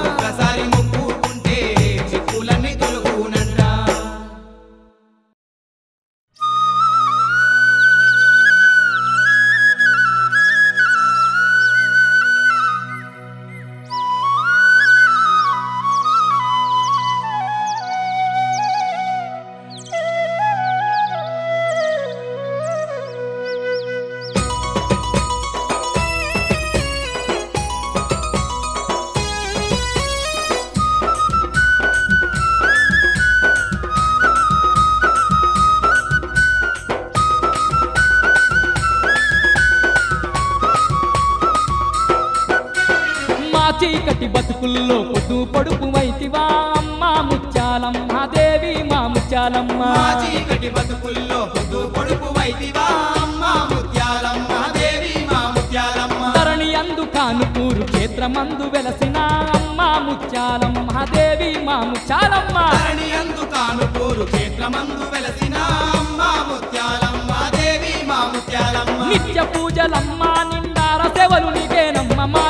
S4: ఒక్కసారి మొక్కుకుంటే చిక్కులన్నీ తొలగునంట
S7: చీకటి బతుకుల్లో పొద్దు పొడుపు వైతివా అమ్మా ముత్యాలమ్మ దేవి మా ముత్యాలమ్మ
S4: మా చీకటి బతుకుల్లో పొద్దు పొడుపు వైతివా అమ్మా ముత్యాలమ్మ దేవి మా ముత్యాలమ్మ
S7: ధరణి అందు కానుపూరు క్షేత్రమందు వెలసిన అమ్మా ముత్యాలమ్మ దేవి మా ముత్యాలమ్మ
S4: ధరణి అందు కానుపూరు క్షేత్రమందు వెలసిన అమ్మా ముత్యాలమ్మ దేవి మా ముత్యాలమ్మ
S7: నిత్య పూజలమ్మ నిండార సేవలు నీకేనమ్మ మా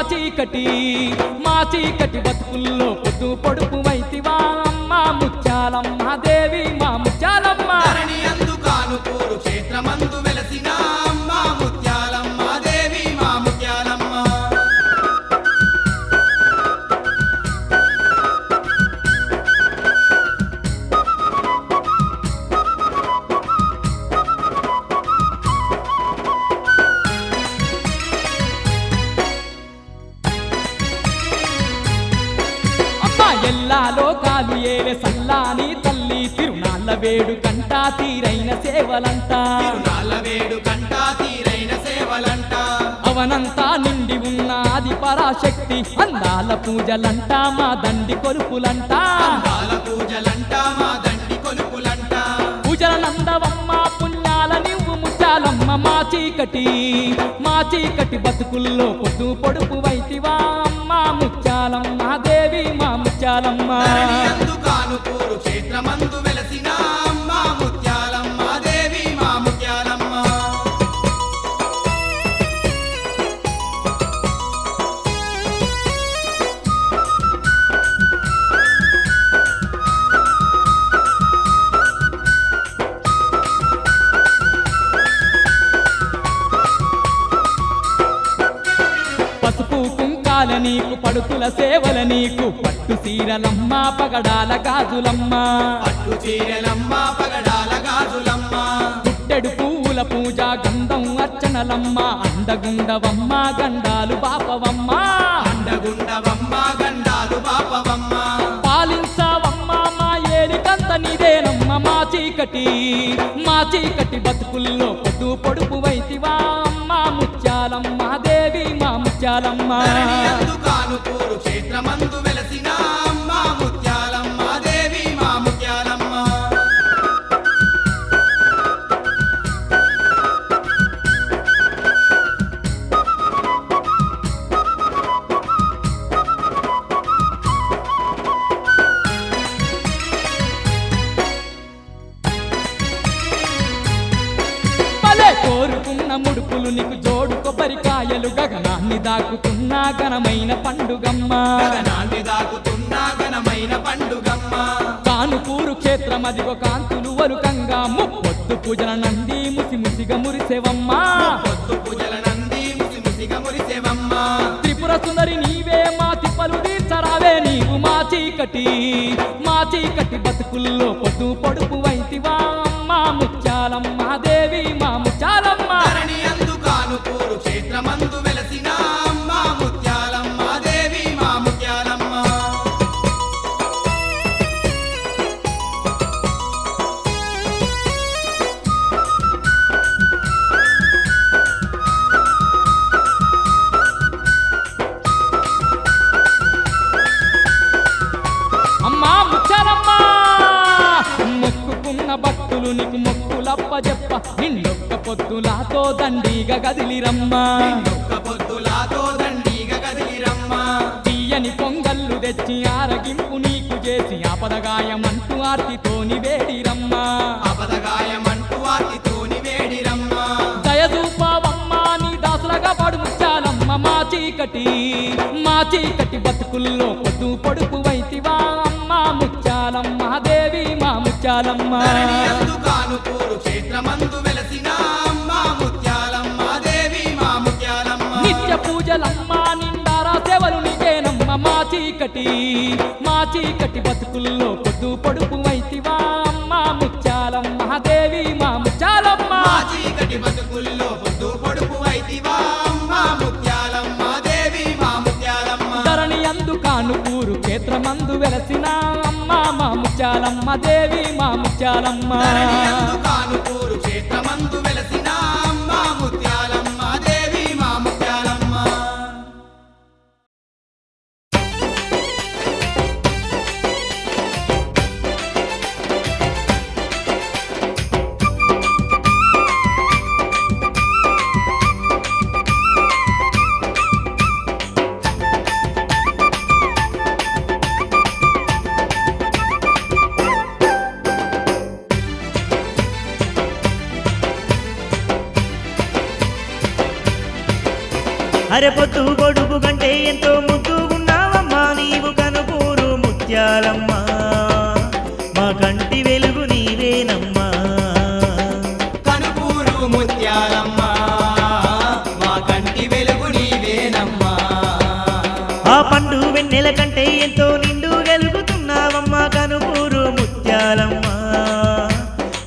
S7: చీకటి బతుకుల్లో పొద్దు పొడుపు వైతివా అమ్మా ముత్యాలమ్మ దేవి మా ముత్యాలమ్మ
S4: ధరణి అందు కానుపూరు క్షేత్రమందు వెలసిన అమ్మా ముత్యాలమ్మ దేవి మా ముత్యాలమ్మ
S7: ఎల్లా లోకాలు ఏలే సల్లాని తల్లి తిరునాళ్ళ వేడు కంటా తీరైన సేవలంట
S4: తిరునాళ్ళ వేడు కంటా తీరైన సేవలంట
S7: అవనంతా నిండి ఉన్న ఆది పరాశక్తి అందాల పూజలంట మా దండి కొలుపులంట
S4: అందాల పూజలంట మా దండి కొలుపులంట
S7: పూజల నందవమ్మ పుణ్యాల నువ్వు ముత్యాలమ్మ మా చీకటి బతుకుల్లో పొద్దు పొడుపు వైతివా అమ్మా ముత్యాలమ్మ దేవి మా ముత్యాలమ్మ
S4: ధరణి అందు కానుపూరు క్షేత్రమందు వెలసిన అమ్మా ముత్యాలమ్మ దేవి మా ముత్యాలమ్మ
S7: పసుపు కుంకాల నీకు పడుతుల సేవల నీకు పట్టు సీరలమ్మ పగడాల గాజులమ్మ
S4: పట్టు చీరలమ్మ పగడాల గాజులమ్మ
S7: పుట్టెడు పూల పూజ గంధం అర్చనలమ్మ అందగుండవమ్మ గండాలు బాపవమ్మ
S4: అండగుండవమ్మ గండాలు బాపవమ్మ
S7: పాలించావమ్మ మా ఏలికంత నీదేనమ్మ మా చీకటి బతుకుల్లో పొద్దు పొడుపు వైతివా అమ్మా ముత్యాలమ్మ దేవి మా ముత్యాలమ్మ
S4: ధరణి అందు కానుపూరు క్షేత్రమందు వెలసిన అమ్మా ముత్యాలమ్మ దేవి మా ముత్యాలమ్మ
S7: ముడుపులు నీకు జోడు కొబ్బరికాయలు గగనాన్ని దాకుతున్న ఘనమైన పండుగమ్మ
S2: గగనాన్ని దాకుతున్న ఘనమైన పండుగమ్మ
S7: కానుపూరు క్షేత్రమదిగో కాంతులు వరుకంగా ముప్పొద్దు పూజల నంది ముసిముసిగా మురిసేవమ్మ
S2: పొద్దు పూజల నంది ముసిముసిగా మురిసేవమ్మ
S7: త్రిపుర సుందరి నీవే మా తిప్పలు తీర్చరావే నీవు మా చీకటి బతుకుల్లో పొద్దు పొడుపు వైతివా అమ్మ ముత్యాలమ్మ దేవి మా ముత్యాలమ్మ
S2: ధరణి అందు కానుపూరు క్షేత్రమందు వెలసిన అమ్మ ముత్యాలమ్మ దేవి మా ముత్యాలమ్మ
S7: అమ్మా ముచ్చారమ్మ మొక్కుకున్న భక్తులు నీకు మొక్కులప్ప చెప్ప నిన్నొక్క పొద్దులాతో దండిగా గదిలిరమ్మ
S2: ఒక్క పొద్దులాతో దండిగా కదిలిరమ్మ
S7: తీయని పొంగళ్ళు తెచ్చి ఆరగింపు నీకు చేసి ఆపదగాయమంటూ ఆర్తితోని వేడిరమ్మ
S2: అపదగాయమంటూ వాటితోని వేడిరమ్మ
S7: దయదూపావమ్మ నీ దాసులగా పడు ముచ్చాలమ్మ మా చీకటి బతుకుల్లో పొద్దు పొడుపు వైతివా అమ్మ ముచ్చాలమ్మ దేవి మా ముచ్చాలమ్మ
S2: ధరణి అందు కానుపూరు క్షేత్రమందు వెలసిన అమ్మ ముత్యాలమ్మ దేవి మా ముత్యాలమ్మ
S7: నిత్య పూజలమ్మ నిండారా సేవలు నీకేనమ్మ మా చీకటి బతుకుల్లో పొద్దు పొడుపు వైతివా అమ్మ ముచ్చాలమ్మ దేవి మా ముచ్చాలమ్మ
S2: మా చీకటి బతుకుల్లో పొద్దు పొడుపు వైతివా అమ్మ ముత్యాలమ్మ దేవి మా ముత్యాలమ్మ
S7: ధరణి అందు కానుపూరు క్షేత్రమందు వెలసిన అమ్మ మా ముచ్చాలమ్మ దేవి మా ముచ్చాలమ్మ
S2: ధరణి అందు కానుపూరు క్షేత్రమందు వెలసిన అమ్మ ముత్యాలమ్మ దేవి మా ముత్యాలమ్మ
S8: అరే పొద్దు పొడుపు కంటే ఎంతో ముద్దుగున్నావమ్మా నీవు కనుపూరు ముత్యాలమ్మ మా కంటి వెలుగు నీవేనమ్మా
S2: కనుపూరు ముత్యాలమ్మ మా కంటి వెలుగు నీవేనమ్మా
S8: ఆ పండు వెన్నెల కంటే ఎంతో నిండు గెలుగుతున్నావమ్మా కనుపూరు ముత్యాలమ్మ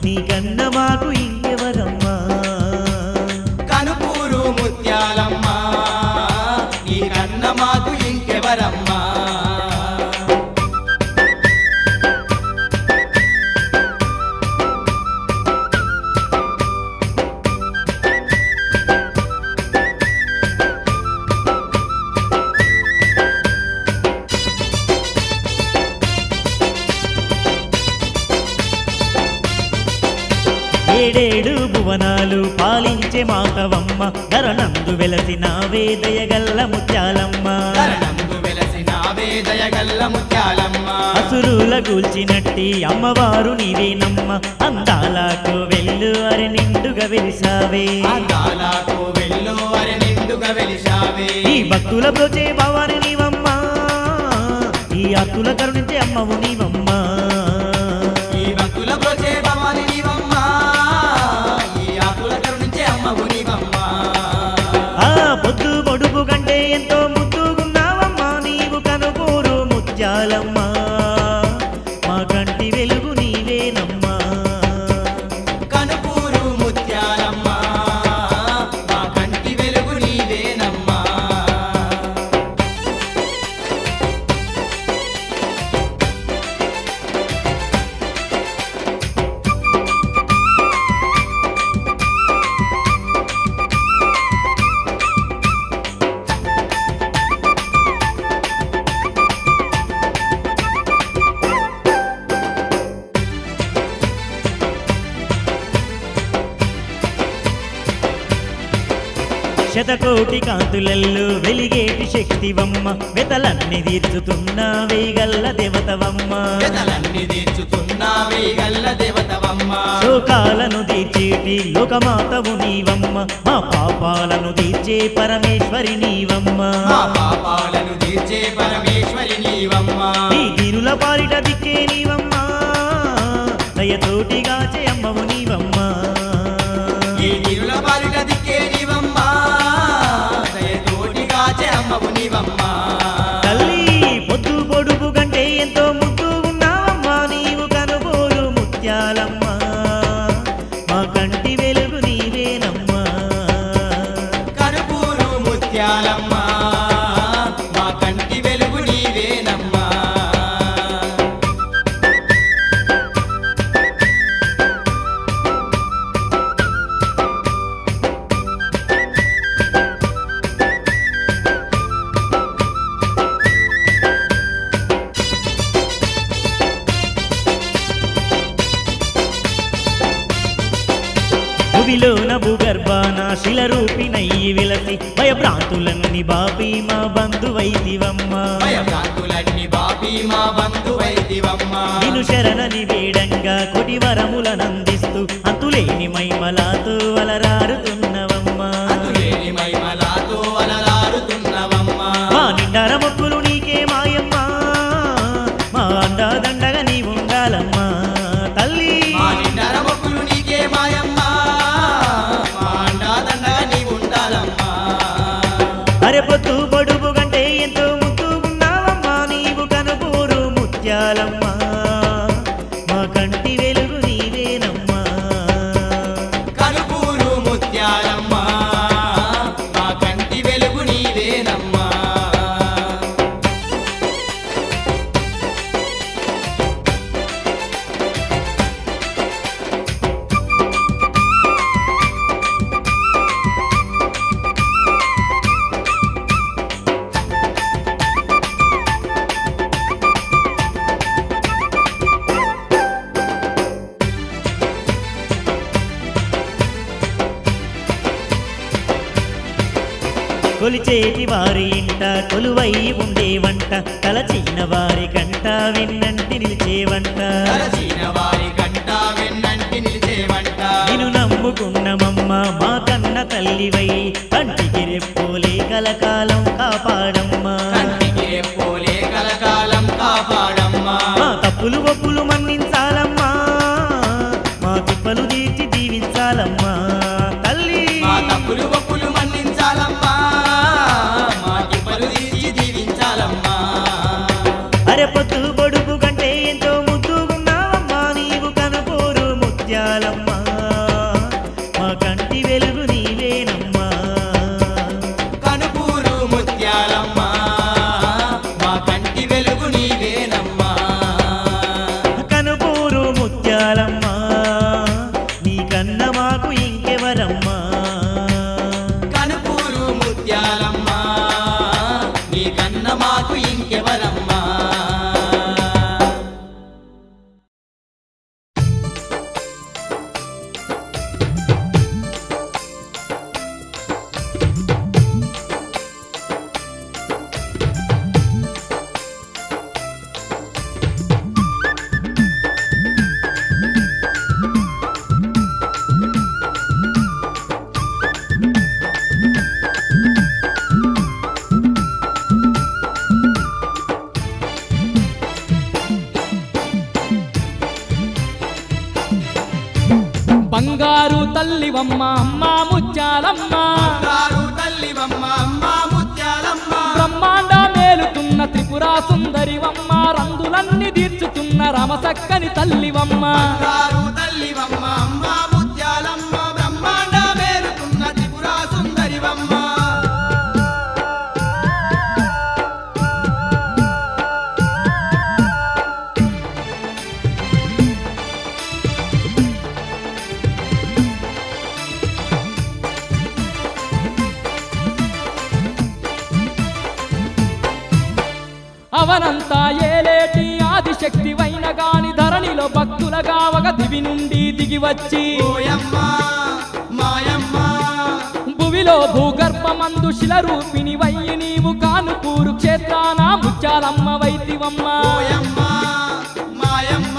S8: నీకన్న మాకు ఇంకెవరమ్మా
S2: కనుపూరు ముత్యాలమ్మ నీకన్న మాకు ఇంకెవరమ్మా
S8: ఏడేడు భువనాలు పాలించే మాతవమ్మ ధరణందు వెలసినావే దయగల్ల ముత్యాలమ్మ
S2: ధరణందు వెలసినావే దయగల్ల ముత్యాలమ్మ
S8: అసురుల గూల్చినట్టి అమ్మవారు నీవేనమ్మ అందాలకు వెళ్ళు అరి నిండుగా వెలిసావే
S2: అందాలకు వెళ్ళు అరి నిండుగా వెలిసావే
S8: ఈ భక్తుల బ్రోచే భవాని నీవమ్మ ఈ అత్తుల కరుణించే అమ్మవు నీవమ్మ
S2: ఈ భక్తుల బ్రోచే భవాని నీవమ్మ ఈ ఆకుల కరుణించే అమ్మవు నీవమ్మ
S8: ఆ పొద్దు పొడుపు కంటే ఎంతో ముద్దుగున్నావమ్మా నీవు కనుపూరు ముత్యాలమ్మ మా కంటి వెలుగు నీవేనమ్మా
S2: కనుపూరు ముత్యాలమ్మ మా కంటి వెలుగు నీవేనమ్మా
S8: శతకోటి కాంతులల్లో వెలిగేటి శక్తివమ్మ వెతలన్నీ తీర్చుతున్న వేగల్ల దేవతవమ్మ
S2: వెతలన్నీ తీర్చుతున్నా
S4: వేగల్ల దేవతవమ్మ
S8: శోకాలను తీర్చేటి లోకమాతవు నీవమ్మ మా పాపాలను తీర్చే పరమేశ్వరి నీవమ్మ
S4: మా పాపాలను తీర్చే పరమేశ్వరి నీవమ్మ
S8: ఈ దీనుల పాలిట దిక్కే నీవమ్మ దయతోటిగా చేయమ్మవు నీవమ్మ
S4: ఈ తిరుల పాలిట దిక్కే నీవమ్మ దయతోటిగా చేయమ్మవు నీవమ్మ
S8: తల్లి పొద్దు పొడుపు కంటే ఎంతో ముద్దు ఉన్నావమ్మా నీవు కనుబోలు ముత్యాలమ్మ మా కంటి వెలుగు నీవేనమ్మా
S4: కనుపూరు ముత్యాలమ్మ మా కంటి వెలుగు నీవేనమ్మా
S8: భువిలోన భూగర్భాన శిల రూపినయ్యి విలసి భయభ్రాంతులన్నీ బాపి మా బంధువైదివమ్మా
S4: భయభ్రాంతులన్నీ బాపి మా బంధువైదివమ్మ
S8: నిన్ను శరణని వేడంగా కొటి వరములనందిస్తూ అంతులేని మైమలాతో అలరారుతున్నవమ్మా
S4: అందులేని మహిమలాతో అలరారుతున్నవమ్మ
S8: మా నిండార మొక్కులు నీకే మాయమ్మా మా అండా దండగా నీ ఉండాలమ్మా తల్లి
S4: మా నిండర మొక్కులు నీకే మాయమ్మ మా అండాదండగా నీ ఉండాలమ్మా
S8: అరె పొద్దు పొడుపు కంటే ఎంతో ముద్దుగున్నావమ్మా నీవు కనుపూరు ముత్యాలమ్మా మా కంటి వెలుగు నీవేనమ్మా
S4: కనుపూరు ముత్యాలమ్మ మా కంటి వెలుగు నీవేనమ్మా
S8: కొలిచేటి వారి ఇంట కొలువై ఉండేవంట తలచిన వారి కంట వెన్నంటి నిలిచేవంట
S4: తలచిన వారి గంట వెన్నంటి నిలిచేవంట
S8: నిన్ను నమ్ముకున్నమమ్మ మా కన్న తల్లివై కంటికి రెప్పోలే కలకాలం కాపాడమ్మా
S4: కంటికి పోలే కలకాలం కాపాడమ్మా
S8: మా తప్పులు ఒప్పులు మన్నించాలమ్మా మా తిప్పలు తీర్చి దీవించాలమ్మా తల్లి
S4: మా తప్పులు ఒప్పులు మన్నించాలమ్మా మా గిప్పలు తీర్చి దీవించాలమ్మా
S8: అరె పొద్దు పొడుపు కంటే ఎంతో ముద్దుగున్నావమ్మా నీవు కనుపూరు ముత్యాలమ్మా మా కంటి వెలుగు నీవేనమ్మా
S4: కనుపూరు ముత్యాలమ్మ మా కంటి వెలుగు నీవేనమ్మా
S8: కనుపూరు ముత్యాలమ్మా నీ కన్న మాకు ఇంకెవరమ్మా
S4: కనుపూరు ముత్యాలమ్మ నీ కన్న మాకు ఇంకెవరమ్మా
S7: బంగారు తల్లివమ్మ అమ్మ ముత్యాలమ్మ
S4: బంగారు తల్లివమ్మ అమ్మ ముత్యాలమ్మ
S7: బ్రహ్మాండ మేలుతున్న త్రిపుర సుందరివమ్మ రంగులన్నీ తీర్చుతున్న రమసక్కని తల్లివమ్మ
S4: బంగారు తల్లివమ్మ అమ్మ ముత్యాలమ్మ బ్రహ్మాండ మేలుకున్న త్రిపుర సుందరివమ్మ
S7: అవనంతా ఏలేటి ఆదిశక్తి వైన గాని ధరణిలో భక్తులగా ఒక దివి నుండి దిగి వచ్చి
S4: ఓయమ్మ మాయమ్మ
S7: భువిలో భూగర్భమందు శిల రూపిణి వయ్యి నీవు కానుపూరు క్షేత్రాన ముత్యాలమ్మ వైతివమ్మ
S4: ఓయమ్మ మాయమ్మ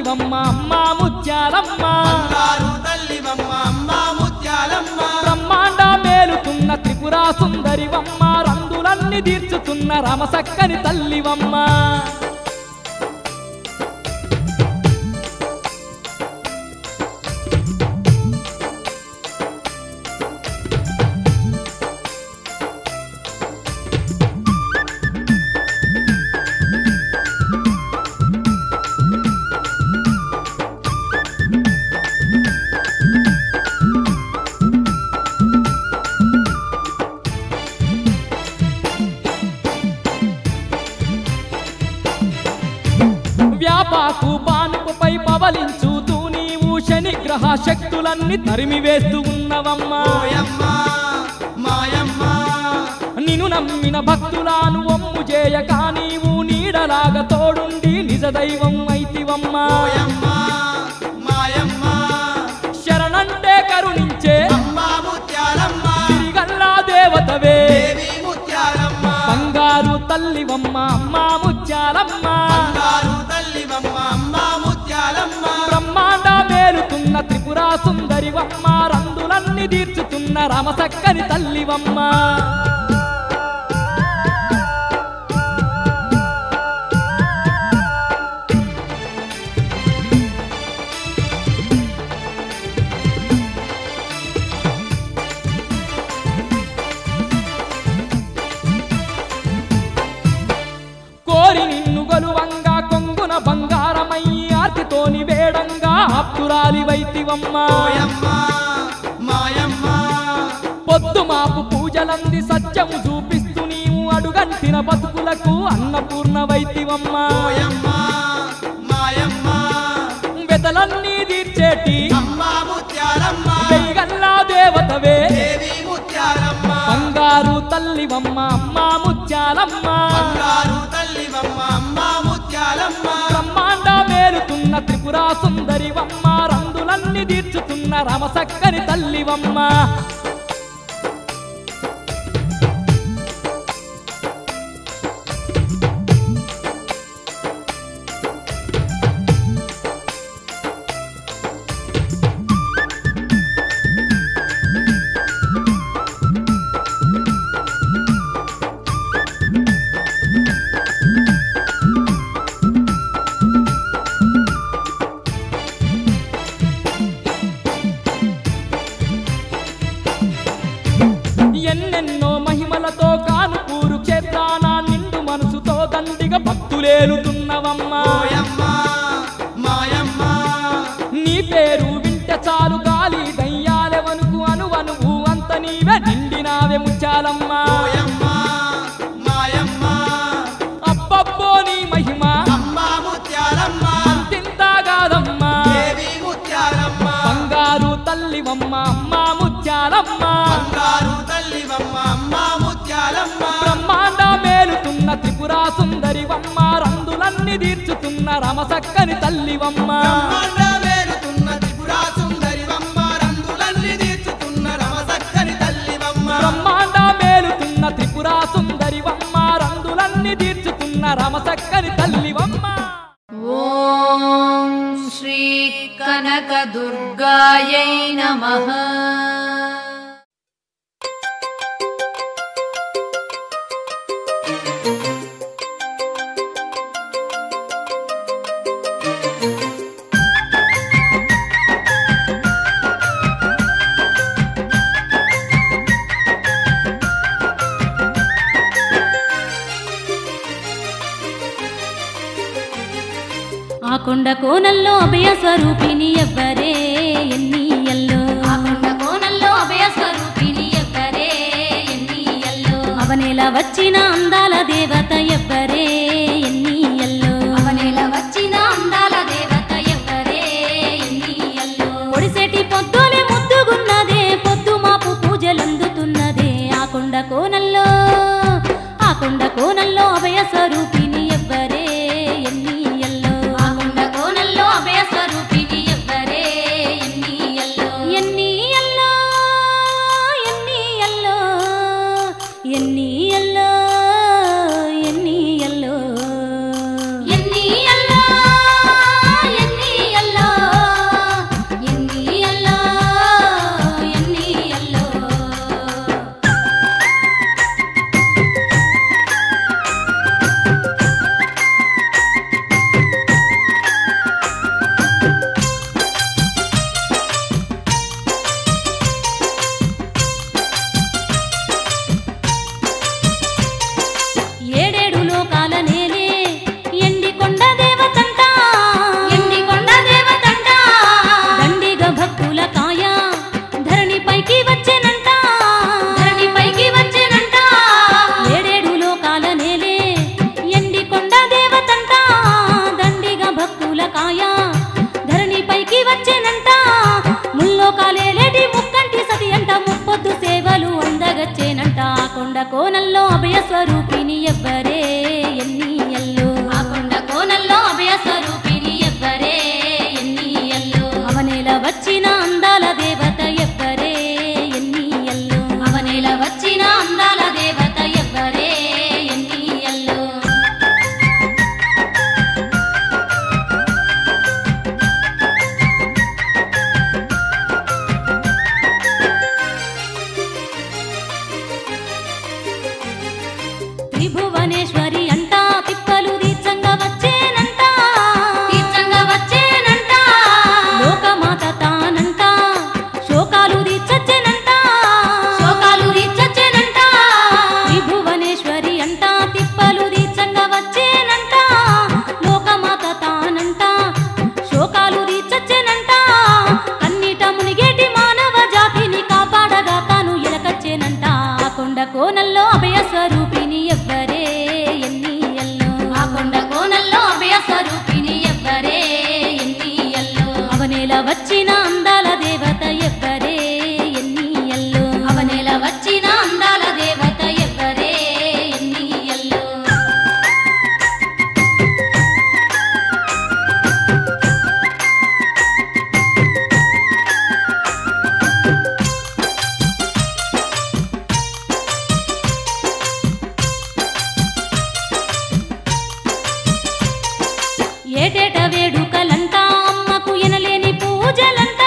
S7: తల్లివమ్మ అమ్మ ముత్యాలమ్మ
S6: బంగారు తల్లివమ్మ అమ్మ ముత్యాలమ్మ
S7: బ్రహ్మాండ మేలుతున్న త్రిపుర సుందరివమ్మ రందులన్నీ తీర్చుతున్న రమసక్కని తల్లివమ్మ వ్యాపాకు పానుపుపై పవలించుతూ నీవు శనిగ్రహ శక్తులన్నీ తరిమివేస్తూ ఉన్నవమ్మా
S6: మాయమ్మ
S7: నిన్ను నమ్మిన భక్తులను ఒమ్ము చేయక నీవు నీడలాగా తోడుండి నిజ దైవం అయితివమ్మా
S6: మాయమ్మ
S7: శరణంటే కరుణించే
S6: అమ్మ ముత్యాలమ్మ
S7: తిరిగల్లా దేవతవే
S6: దేవి ముత్యాలమ్మ
S7: బంగారు తల్లివమ్మ అమ్మ ముత్యాలమ్మ
S6: బంగారు తల్లివమ్మ అమ్మ ముత్యాలమ్మ
S7: బ్రహ్మాండ మేలుతున్న త్రిపుర సుందరివమ్మ రందులన్నీ తీర్చుతున్న రమసక్కని తల్లివమ్మ కోరి నిన్ను గలువంగా కొంగున బంగారమయ్యి ఆర్తితోని వేడంగా ఆప్తురాలి వైతివమ్మా
S6: మాయమ్మ
S7: పొద్దు మాపు పూజలంది సత్యము చూపిస్తూ నీవు అడుగంటిన బతుకులకు అన్నపూర్ణ వైతివమ్మా
S6: మాయమ్మ
S7: వెతలన్నీ తీర్చేటి
S6: అమ్మ ముత్యాలమ్మ
S7: వెయ్యగల్లా దేవతవే
S6: దేవి ముత్యాలమ్మ
S7: బంగారు తల్లివమ్మ అమ్మ ముత్యాలమ్మ
S6: బంగారు తల్లివమ్మ అమ్మ ముత్యాలమ్మ
S7: బ్రహ్మాండ మేలుతున్న త్రిపుర సుందరివమ్మ రందులన్నీ తీర్చుతున్న రమసక్కని తల్లివమ్మ ఎన్నెన్నో మహిమలతో కానుకూరు క్షేత్రాన నిండు మనసుతో దండిగా భక్తులేలుతున్నవమ్మా
S6: మాయమ్మ
S7: నీ పేరు వింటే చాలు గాలి దయ్యాలెవనుకు అనువనువు అంత నీవే నిండినావే ముత్యాలమ్మా
S6: మాయమ్మ
S7: అబ్బబ్బో నీ మహిమ
S6: అమ్మ ముత్యాలమ్మ
S7: అంతింతాగాదమ్మా
S6: దేవి ముత్యాలమ్మ
S7: బంగారు తల్లివమ్మ అమ్మ ముత్యాలమ్మ
S6: బంగారు తల్లివమ్మ అమ్మ ముత్యాలమ్మ
S7: బ్రహ్మాండ మేలుతున్న త్రిపుర సుందరివమ్మ రందులన్నీ తీర్చుతున్న రమసక్కని తల్లివమ్మ
S6: బ్రహ్మాండ వేలుతున్న త్రిపుర సుందరివమ్మ రంగులన్నీ తీర్చుతున్న రమసక్కని తల్లివమ్మ
S7: బ్రహ్మాండ మేలుతున్న త్రిపుర సుందరివమ్మ రందులన్నీ తీర్చుతున్న రమసక్కని తల్లివమ్మ
S9: ఓం శ్రీ కనక దుర్గాయై నమః
S5: ఆ కొండ కోనల్లో అభయ స్వరూపిణి ఎవ్వరే ఎన్నియల్లో ఆ కొండ కోనల్లో అభయ స్వరూపిణి ఎవ్వరే ఎన్నియల్లో అవనేల వచ్చిన అందాల దేవత ఎవ్వరే ఎన్నియల్లో అవనేల వచ్చిన అందాల దేవత ఎవ్వరే ఎన్నియల్లో ఒడిసేటి పొద్దులే ముద్దుగున్నదే పొద్దు మాపు పూజలందుతున్నదే ఆ కొండ కోనల్లో అభయ స్వరూపిణి ఎవ్వరే ఎన్నియల్లో ఆ కొండ కోనల్లో అభయ స్వరూపిణి ఎవ్వరే ఎన్నియల్లో ఎన్నియల్లో ఎన్నియల్లో ఎన్నియల్లో ఎన్నియల్లో ఎన్నియల్లో ఎన్నియల్లో దండగచ్చేనంట ఆ కొండ కోనల్లో అభయ స్వరూపిణి ఎవ్వరే ఎన్నియల్లో ఆ కొండ కోనల్లో అభయ స్వరూపిణి ఎవ్వరే ఎన్నియల్లో అవనేల వచ్చిన అందాల దేవత ఎవ్వరే ఎన్నియల్లో అవనేల వచ్చిన అందాల దేవత ఎవ్వరే ఎన్నియల్లో త్రిభువనేశ్వరి అంట తిప్పలు తీర్చంగా వచ్చేనంట తీర్చంగా వచ్చేనంట లోకమాత తానంట శోకాలు తీర్చచ్చేనంట శోకాలు తీర్చచ్చేనంట త్రిభువనేశ్వరి అంట తిప్పలు తీర్చంగా వచ్చేనంట లోకమాత తానంట శోకాలు తీర్చచ్చేనంట కన్నీట మునిగేటి మానవ జాతిని కాపాడగా తాను ఎలకచ్చేనంట ఆ కొండ కోనల్లో అభయ స్వరూపిణి ఎవ్వరే ఎన్నియల్లో ఆ కొండ కోనల్లో అభయ స్వరూపిణి ఎవ్వరే ఎన్నియల్లో అవనేల వచ్చిన అందాల దేవత ఎవ్వరే ఎన్నియల్లో అవనేల వచ్చిన అందాల దేవత ఎవ్వరే ఎన్నియల్లో ఏటేట వేడుకలంట అమ్మకు ఎనలేని పూజలంట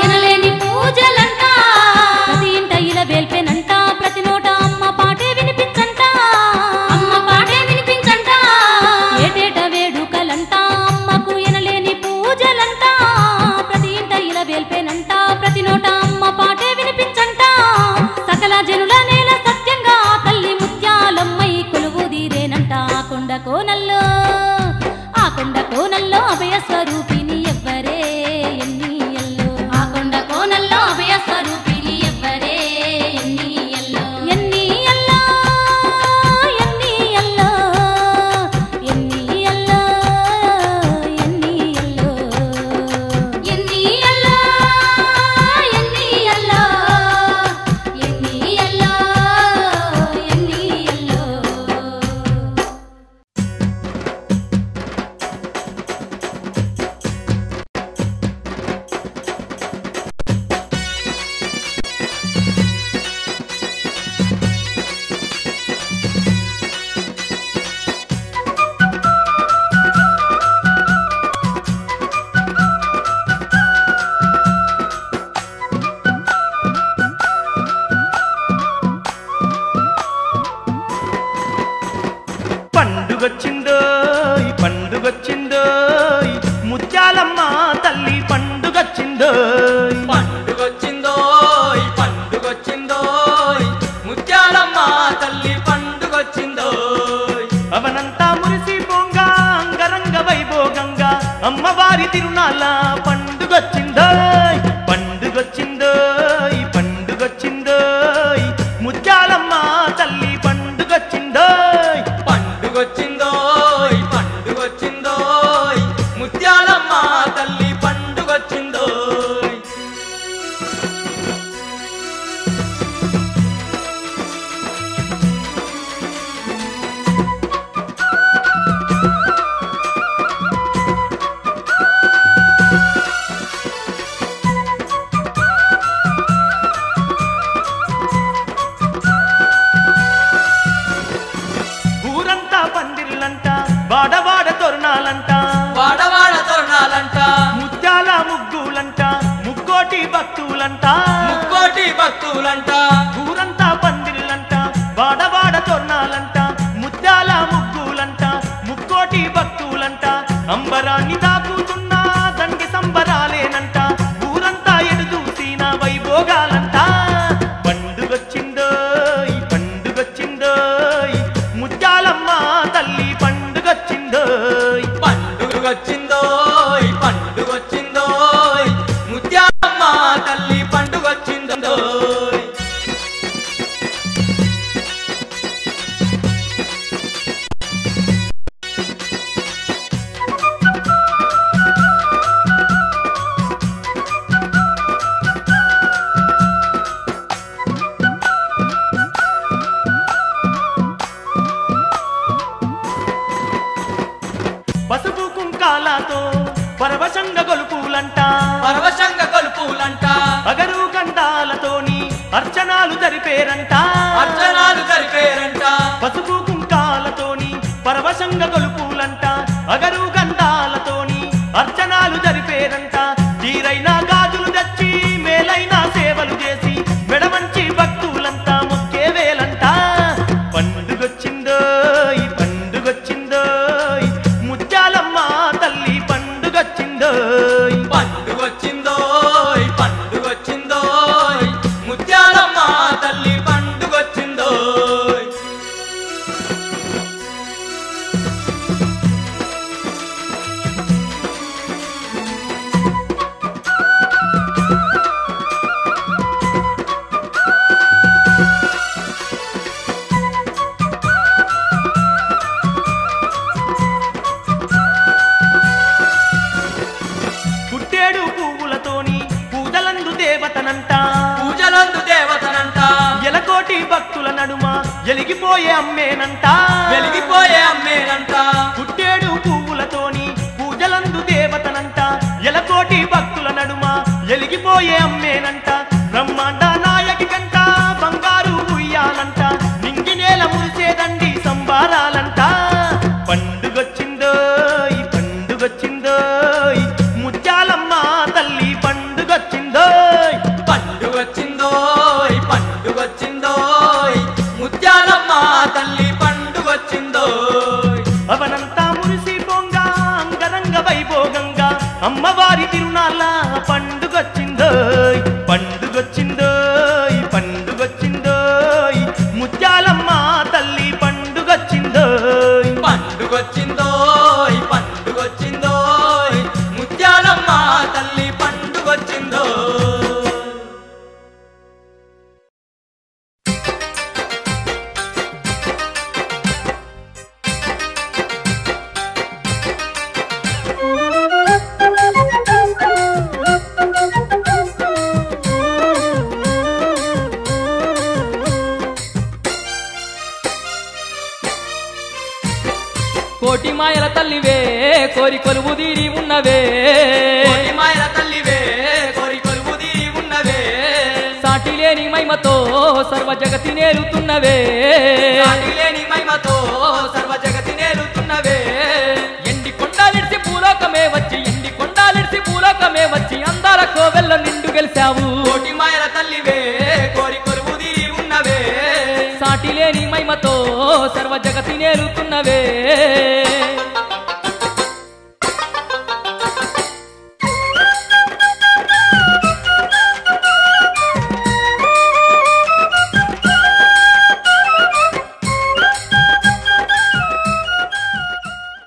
S5: ఎనలేని పూజలంట ప్రతి ఇంట ఇలా వేల్పెనంట ప్రతి నోట అమ్మ పాటే వినిపించంట అమ్మ పాటే వినిపించంట ఏటేట వేడుకలంట అమ్మకు ఎనలేని పూజలంట ప్రతి ఇంట ఇలా వేల్పెనంట ప్రతి నోట అమ్మ పాటే వినిపించంట సకల జనుల నేల సత్యంగా ఆ తల్లి ముత్యాలమ్మై కొలువు తీరేనంట ఆ కొండ కోనల్లో ఆ కొండ కోనల్లో అభయ స్వరూపిణి ఎవ్వరే ఎన్నియల్లో ఆ కొండ కోనల్లో అభయ స్వరూపిణి ఎవ్వరే ఎన్నియల్లో ఎన్నియల్లో ఎన్నియల్లో ఎన్నియల్లో ఎన్నియల్లో ఎన్నియల్లో ఎన్నియల్లో ఎన్నియల్లో ఎన్నియల్లో
S8: పండుగొచ్చిందోయ్ పండుగొచ్చిందోయ్ ముత్యాలమ్మ తల్లి పండుగొచ్చిందోయ్
S6: పండుగొచ్చిందోయ్ పండుగొచ్చిందోయ్ ముత్యాలమ్మ తల్లి పండుగొచ్చిందోయ్
S8: అవనంతా మురిసిపోంగా అంగరంగ వైభోగంగా అమ్మవారి తిరునాళ్ళ పండుగొచ్చిందోయ్ పండుగొచ్చిందోయ్ పండుగొచ్చిందోయ్ ముత్యాలమ్మ తల్లి పండుగొచ్చిందోయ్
S6: పండుగొచ్చిందోయ్ పండుగొచ్చిందోయ్ ముత్యాలమ్మ తల్లి పండుగొచ్చిందోయ్
S8: ఊరంతా పందిర్లంట వాడవాడ తోరణాలంట
S6: వాడవాడ తోరణాలంట
S8: ముత్యాల ముగ్గులంట ముక్కోటి భక్తులంట
S6: ముక్కోటి భక్తులంట
S8: ఊరంతా పందిర్లంట వాడవాడ తోరణాలంట ముత్యాల ముగ్గులంట ముక్కోటి భక్తులంట అంబరాన్ని దాకుతున్న దండి సంబరాలేనంట ఊరంతా ఎడు చూసిన వైభోగాలంట పండుగొచ్చిందోయ్ పండుగొచ్చిందోయ్ ముత్యాలమ్మ తల్లి పండుగొచ్చిందోయ్
S6: పండుగొచ్చిందోయ్ పండుగొచ్చిందోయ్ ముత్యాలమ్మ తల్లి పండుగొచ్చిందోయ్
S3: అర్చనాలు జరిపేరంట
S6: అర్చనాలు జరిపేరంట
S3: పసుపు కుంకాలతోని పరవశంగ గొలుపులంట అగరు గంధాలతోని అర్చనాలు జరిపేరంట తీరైన గాజులు తెచ్చి మేలైన సేవలు చేసి మెడమంచి భక్తులంతా మొక్కే వేలంట పండుగొచ్చిందో ఈ పండుగొచ్చిందో ముత్యాలమ్మ తల్లి పండుగొచ్చిందో
S6: పండుగొచ్చిందో పండుగొచ్చిందో ముత్యాలమ్మ తల్లి పండుగొచ్చిందో
S3: పుట్టేడు పువ్వులతోని పూజలందు దేవతనంట
S6: పూజలందు దేవతనంట
S3: ఎలకోటి భక్తుల నడుమ ఎలిగిపోయే అమ్మేనంట
S6: వెలిగిపోయే అమ్మేనంట
S3: పుట్టేడు పువ్వులతోని పూజలందు దేవతనంట ఎలకోటి భక్తుల నడుమ ఎలిగిపోయే అమ్మేనంట బ్రహ్మాండ నాయకి కంట బంగారు ఉయ్యాలంట నింగి నేల మురిసేదండి సంబారాలంట పండుగొచ్చిందో ఈ పండుగొచ్చిందో ముత్యాలమ్మ తల్లి పండుగొచ్చిందో
S6: పండుగొచ్చిందో పండుగొచ్చిందో ముత్యాలమ్మ తల్లి పండుగొచ్చిందో
S3: అవనంతా మురిసి పొంగ అంగరంగ వైభోగంగా అమ్మవారి తిరునాళ్ళ పండుగొచ్చిందో పండుగొచ్చిందో పండుగొచ్చిందో ముత్యాలమ్మ తల్లి పండుగొచ్చిందో
S6: పండుగొచ్చిందో పండుగొచ్చిందో ముత్యాలమ్మ తల్లి పండుగొచ్చిందో
S7: కోటి మాయల తల్లివే కోరి కొలువు తీరి ఉన్నవే
S6: కోటి మాయల తల్లివే కోరి కొలువు తీరి ఉన్నవే
S7: సాటి లేని మహిమతో సర్వ జగతి నేలుతున్నవే
S6: సాటి లేని మహిమతో సర్వ జగతి నేలుతున్నవే
S7: ఎండి కొండాలిడిసి పూలోకమే వచ్చి ఎండి కొండాలిడిసి పూలోకమే వచ్చి అందాల కోవెల్ల నిండు గెలిచావు
S6: కోటి మాయల తల్లివే కోరి కొలువు తీరి ఉన్నవే
S7: సాటి లేని మహిమతో సర్వ జగతి నేలుతున్నవే